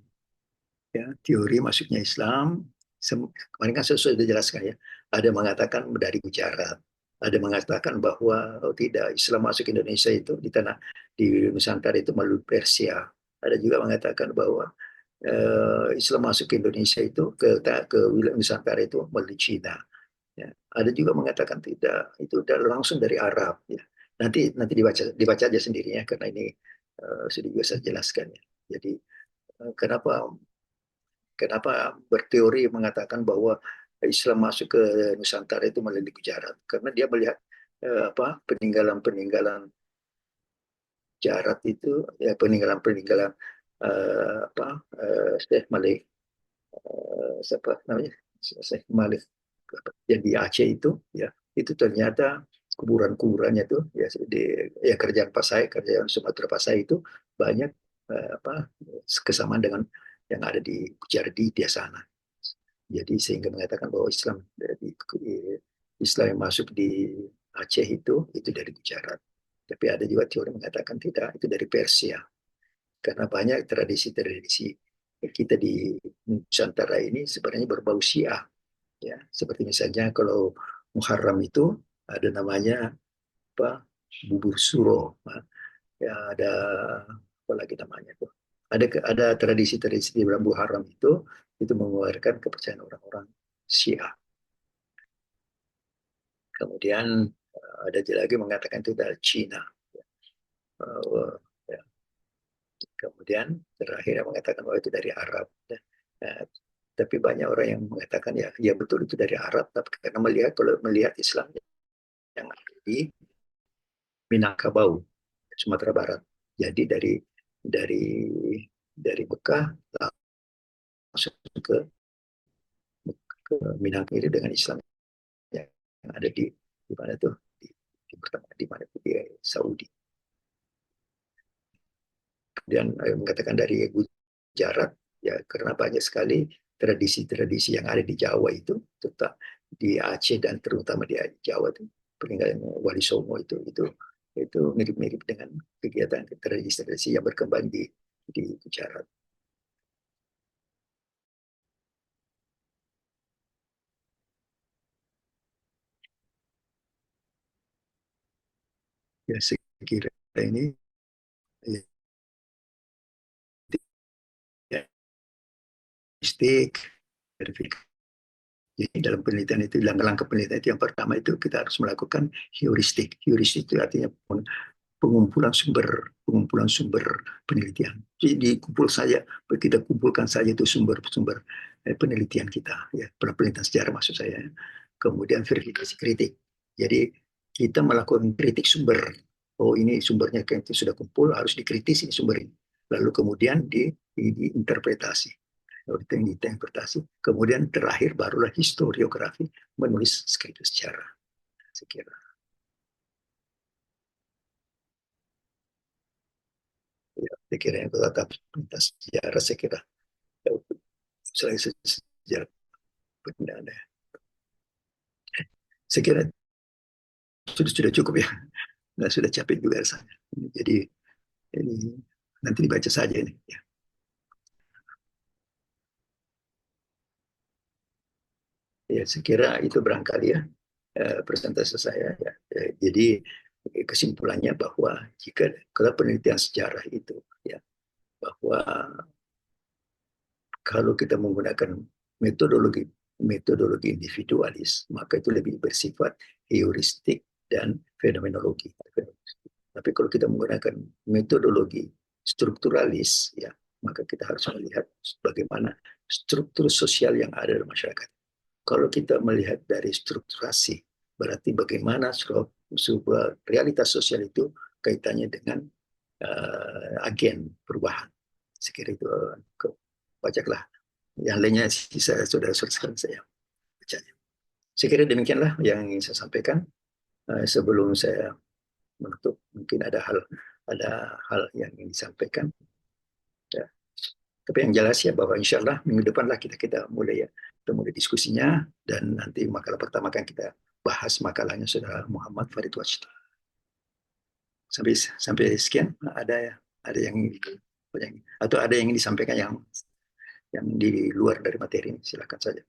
ya, teori masuknya Islam. Kemarin kan saya sudah jelaskan ya, ada mengatakan dari Gujarat, ada mengatakan bahwa tidak, Islam masuk Indonesia itu di Nusantara itu melalui Persia. Ada juga mengatakan bahwa Islam masuk ke Indonesia itu ke wilayah Nusantara itu melalui Cina. Ya. Ada juga mengatakan tidak, itu langsung dari Arab. Ya. Nanti dibaca aja sendirinya, karena ini sudah juga saya jelaskan. Ya. Jadi kenapa berteori mengatakan bahwa Islam masuk ke Nusantara itu melalui Gujarat? Karena dia melihat peninggalan-peninggalan Jarat itu, ya, peninggalan-peninggalan Syekh Malik, siapa namanya, Syekh Malik yang di Aceh itu ternyata kuburan-kuburannya itu ya kerjaan Sumatera Pasai itu banyak kesamaan dengan yang ada di Gujarat di sana. Jadi sehingga mengatakan bahwa Islam yang masuk di Aceh itu dari Gujarat. Tapi ada juga teori mengatakan tidak, itu dari Persia. Karena banyak tradisi-tradisi kita di Nusantara ini sebenarnya berbau Syiah. Ya, seperti misalnya kalau Muharram itu ada namanya bubur suro. Ya, ada apa lagi namanya tuh? Ada tradisi-tradisi di bulan Muharram itu mengeluarkan kepercayaan orang-orang Syiah. Kemudian ada lagi mengatakan itu dari Cina. Ya. Kemudian terakhir mengatakan bahwa itu dari Arab. Tapi banyak orang yang mengatakan ya betul itu dari Arab, tapi karena kalau melihat Islam yang ada di Minangkabau, Sumatera Barat. Jadi dari Mekah langsung ke Minang ini dengan Islam yang ada di mana tuh, di mana di Saudi. Kemudian mengatakan dari Gujarat, ya karena banyak sekali tradisi-tradisi yang ada di Jawa itu, tetap di Aceh dan terutama di Jawa itu peninggalan Wali Songo itu mirip-mirip dengan kegiatan tradisi-tradisi yang berkembang di di Gujarat. Ya, saya kira ini ya, statistik, verifikasi. Jadi dalam penelitian itu, langkah-langkah penelitian itu yang pertama itu kita harus melakukan heuristik. Heuristik itu artinya pengumpulan sumber penelitian. Jadi kita kumpulkan saja itu sumber-sumber penelitian kita, ya, penelitian sejarah maksud saya. Kemudian verifikasi kritik. Jadi kita melakukan kritik sumber. Oh, ini sumbernya itu sudah kumpul, harus dikritisi sumber ini. Lalu kemudian diinterpretasi. Interpretasi. Kemudian terakhir barulah historiografi, menulis skrip sejarah. Saya kira. Ya, saya kira yang tetap lintas sejarah, saya kira selain sejarah benda, saya kira sudah cukup ya. Nah, sudah capek juga rasanya. Jadi ini nanti dibaca saja ini. Ya. Ya, saya kira itu barangkali ya presentasi saya. Ya. Jadi kesimpulannya bahwa kalau penelitian sejarah itu ya bahwa kalau kita menggunakan metodologi individualis, maka itu lebih bersifat heuristik dan fenomenologi. Tapi kalau kita menggunakan metodologi strukturalis, ya, maka kita harus melihat bagaimana struktur sosial yang ada di masyarakat. Kalau kita melihat dari strukturasi, berarti bagaimana sebuah realitas sosial itu kaitannya dengan agen perubahan. Sekira itu bacalah. Yang lainnya sudah selesai saya bacanya. Saya kira demikianlah yang ingin saya sampaikan. Sebelum saya menutup, mungkin ada hal yang ingin disampaikan. Ya. Tapi yang jelas ya bahwa insya Allah minggu depan lah kita mulai diskusinya, dan nanti makalah pertama kan kita bahas makalahnya Saudara Muhammad Farid Wajid. Sampai sekian ada yang atau ada yang ingin disampaikan yang di luar dari materi ini, silakan saja.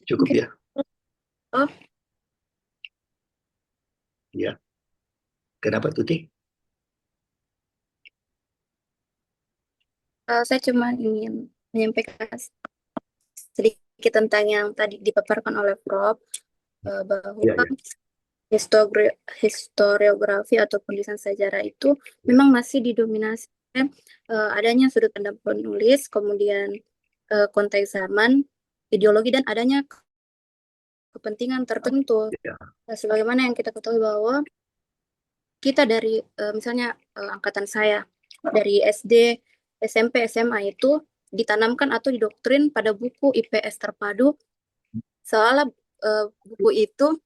Cukup ya? Oh. Ya. Kenapa Tuti? Saya cuma ingin menyampaikan sedikit tentang yang tadi dipaparkan oleh Prof. Bahwa Ya. historiografi atau penulisan sejarah itu memang masih didominasi adanya sudut pandang penulis, kemudian konteks zaman, ideologi, dan adanya kepentingan tertentu. Ya. Sebagaimana yang kita ketahui bahwa kita dari misalnya angkatan saya dari SD, SMP, SMA itu ditanamkan atau didoktrin pada buku IPS terpadu, seolah buku itu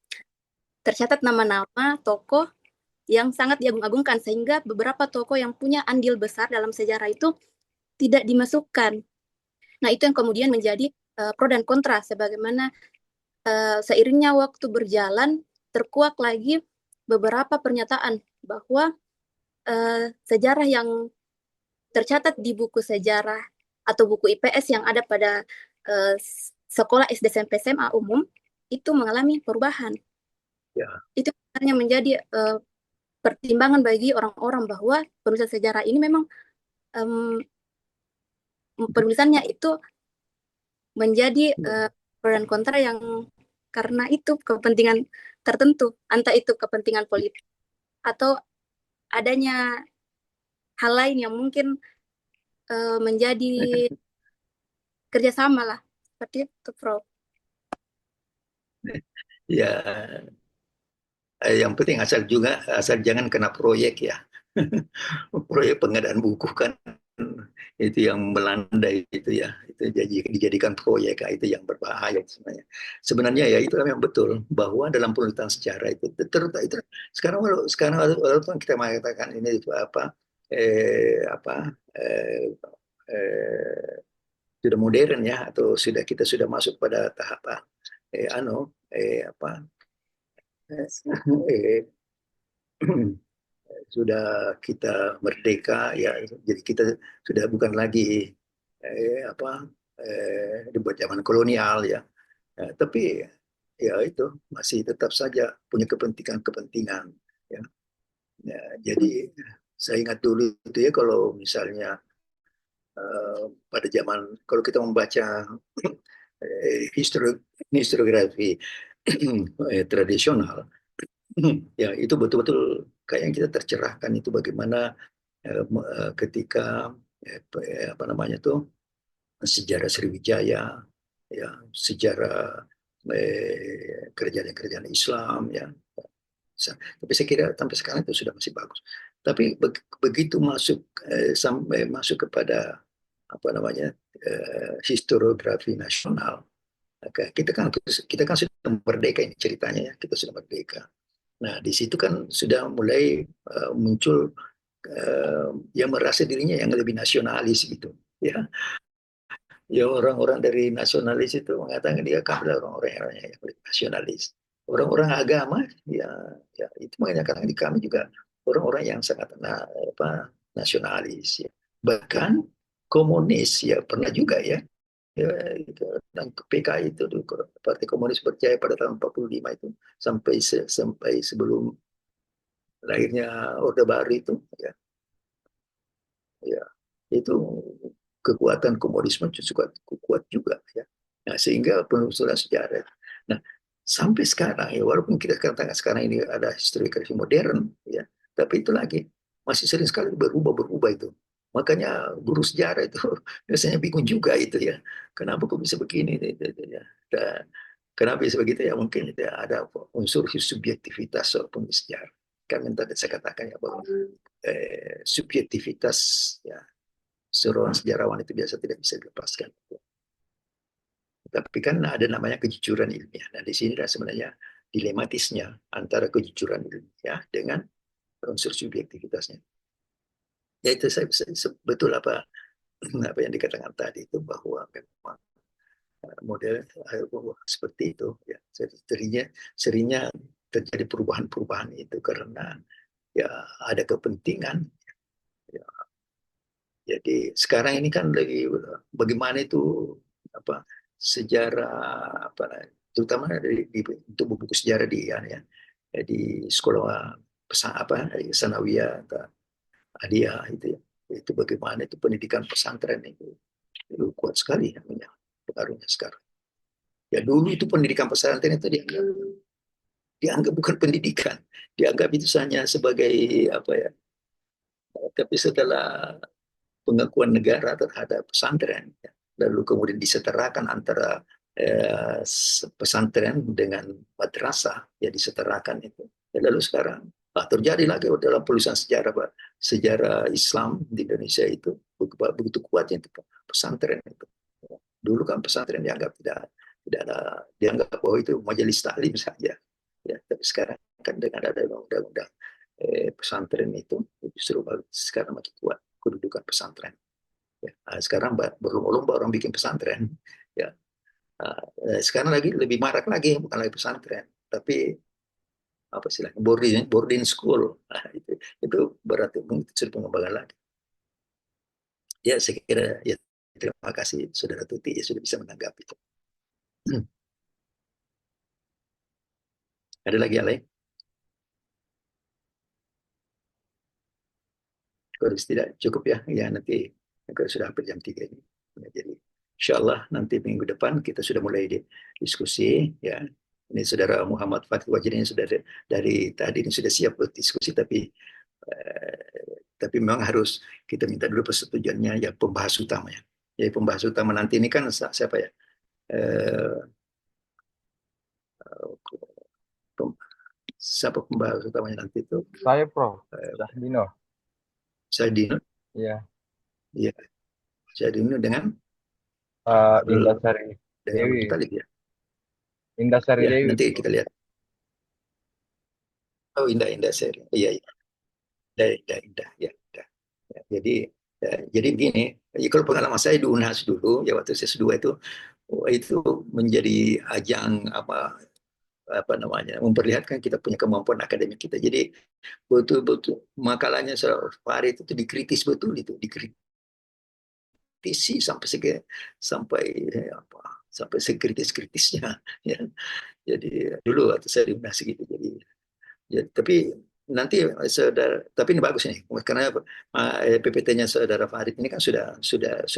tercatat nama-nama tokoh yang sangat diagung-agungkan, sehingga beberapa tokoh yang punya andil besar dalam sejarah itu tidak dimasukkan. Nah, itu yang kemudian menjadi pro dan kontra, sebagaimana seiringnya waktu berjalan terkuak lagi beberapa pernyataan bahwa sejarah yang tercatat di buku sejarah atau buku IPS yang ada pada sekolah SD, SMP, SMA umum itu mengalami perubahan. Ya. Itu sebenarnya menjadi pertimbangan bagi orang-orang bahwa penulisan sejarah ini memang penulisannya itu menjadi pro dan kontra yang karena itu kepentingan tertentu, entah itu kepentingan politik atau adanya hal lain yang mungkin menjadi kerjasama lah, seperti itu, Prof. Ya, yang penting asal jangan kena proyek ya. Proyek pengadaan buku kan itu yang melanda itu ya, itu dijadikan proyek, itu yang berbahaya sebenarnya. Sebenarnya ya itu memang betul bahwa dalam penelitian sejarah itu sekarang walaupun kita mengatakan ini sudah modern ya, atau kita sudah masuk pada tahapan sudah kita merdeka ya, jadi kita sudah bukan lagi dibuat zaman kolonial ya. Tapi ya itu masih tetap saja punya kepentingan-kepentingan ya. Ya, jadi saya ingat dulu itu ya, kalau misalnya pada zaman, kalau kita membaca historiografi tradisional, ya itu betul-betul kayaknya kita tercerahkan itu bagaimana ketika apa namanya tuh, sejarah Sriwijaya, ya sejarah kerajaan-kerajaan Islam ya. Tapi saya kira sampai sekarang itu sudah masih bagus. Tapi begitu masuk sampai masuk kepada apa namanya historiografi nasional, kita kan sudah merdeka, ini ceritanya ya, kita sudah merdeka. Nah di situ kan sudah mulai muncul yang merasa dirinya yang lebih nasionalis gitu ya. Ya orang-orang dari nasionalis itu mengatakan dia adalah orang-orang yang lebih nasionalis. Orang-orang agama ya, ya itu makanya kadang di kami juga orang-orang yang sangat nasionalis ya. Bahkan komunis ya pernah juga ya, ya dan PKI itu Partai Komunis Berjaya pada tahun 45 itu sampai sebelum lahirnya Orde Baru itu ya, ya itu kekuatan komunisme cukup kuat juga ya. Nah, sehingga penelusuran sejarah. Nah, sampai sekarang ya, walaupun kita katakan sekarang ini ada historiografi modern ya, tapi itu lagi masih sering sekali berubah itu. Makanya guru sejarah itu biasanya bingung juga itu ya. Kenapa kok bisa begini ya. Kenapa bisa begitu ya, mungkin ya, ada unsur subjektivitas walaupun sejarah. Kan tadi saya katakan ya bahwa subjektivitas ya seorang sejarawan itu biasa tidak bisa dilepaskan. Tapi kan ada namanya kejujuran ilmiah. Nah di sini sebenarnya dilematisnya antara kejujuran ilmiah dengan unsur subjektivitasnya. Ya itu saya betul apa yang dikatakan tadi itu, bahwa memang model seperti itu ya, seringnya terjadi perubahan-perubahan itu karena ya ada kepentingan ya. Jadi sekarang ini kan lagi bagaimana itu apa sejarah apa, terutama untuk buku sejarah di sekolah pesan apa sanawiyah atau aliyah itu ya, itu bagaimana itu pendidikan pesantren itu kuat sekali pengaruhnya sekarang. Ya dulu itu pendidikan pesantren itu dianggap bukan pendidikan, dianggap itu hanya sebagai apa ya, tapi setelah pengakuan negara terhadap pesantren, ya, lalu kemudian disetarakan antara pesantren dengan madrasah, ya disetarakan itu. Ya, lalu sekarang terjadi lagi dalam penulisan sejarah Islam di Indonesia itu begitu kuatnya itu pesantren itu. Dulu kan pesantren dianggap tidak ada, dianggap bahwa itu majelis taklim saja. Ya, tapi sekarang kan dengan ada undang-undang pesantren itu justru sekarang makin kuat kedudukan pesantren. Ya, sekarang berlomba-lomba orang bikin pesantren. Ya, sekarang lagi lebih marak lagi, bukan lagi pesantren, tapi apa sih, boarding school. Nah, itu berarti itu pengembangan lagi. Ya, saya kira ya terima kasih Saudara Tuti ya sudah bisa menanggapi itu. Ada lagi yang lain? Kalau tidak cukup ya, ya nanti sudah hampir jam 3 ini. Ya, jadi insya Allah nanti minggu depan kita sudah mulai diskusi ya. Ini Saudara Muhammad Fatih Wajid ini sudah dari tadi ini sudah siap berdiskusi, tapi memang harus kita minta dulu persetujuannya ya pembahas utamanya. Jadi pembahas utama nanti ini kan siapa ya? Siapa pembahas utamanya nanti itu? Saya Prof. Sahdino. Sahdino. Iya. Iya. Sahdino dengan Indasari dengan Dewi. Talib ya. Indasari Ya, Dewi. nanti kita lihat. Oh, Indah seri. Iya, iya. Indah. Ya, indah. Ya, jadi begini, ya, kalau pengalaman saya di UNHAS dulu, ya waktu saya S2 itu menjadi ajang apa memperlihatkan kita punya kemampuan akademik kita. Jadi betul-betul makalahnya Farid itu dikritis betul, itu dikritisi sampai sekritis-kritisnya ya. Jadi dulu waktu saya diundang segitu. Jadi ya, tapi nanti tapi ini bagus nih karena PPT-nya saudara Farid ini kan sudah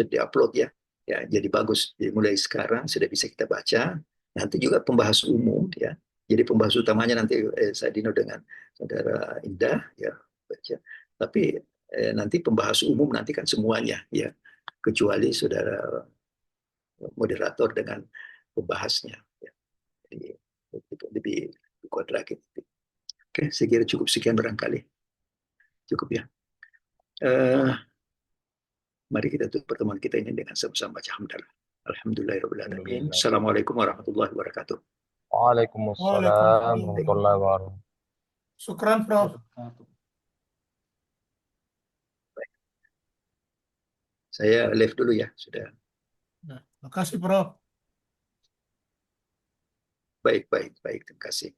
diupload ya. Ya, jadi bagus. Jadi mulai sekarang sudah bisa kita baca. Nanti juga pembahas umum ya. Jadi pembahas utamanya nanti saya Dino dengan saudara Indah ya baca. Tapi nanti pembahas umum nanti kan semuanya ya, kecuali saudara moderator dengan pembahasnya ya. Jadi lebih kuat lagi. Oke, saya kira cukup sekian barangkali. Cukup ya. Mari kita tutup pertemuan kita ini dengan sama-sama baca hamdalah. Alhamdulillahirrahmanirrahim. Assalamualaikum warahmatullahi wabarakatuh. Waalaikumsalam warahmatullahi wabarakatuh. Syukran, Prof. Saya live dulu ya, sudah. Ya, makasih, Prof. Baik. Terima kasih.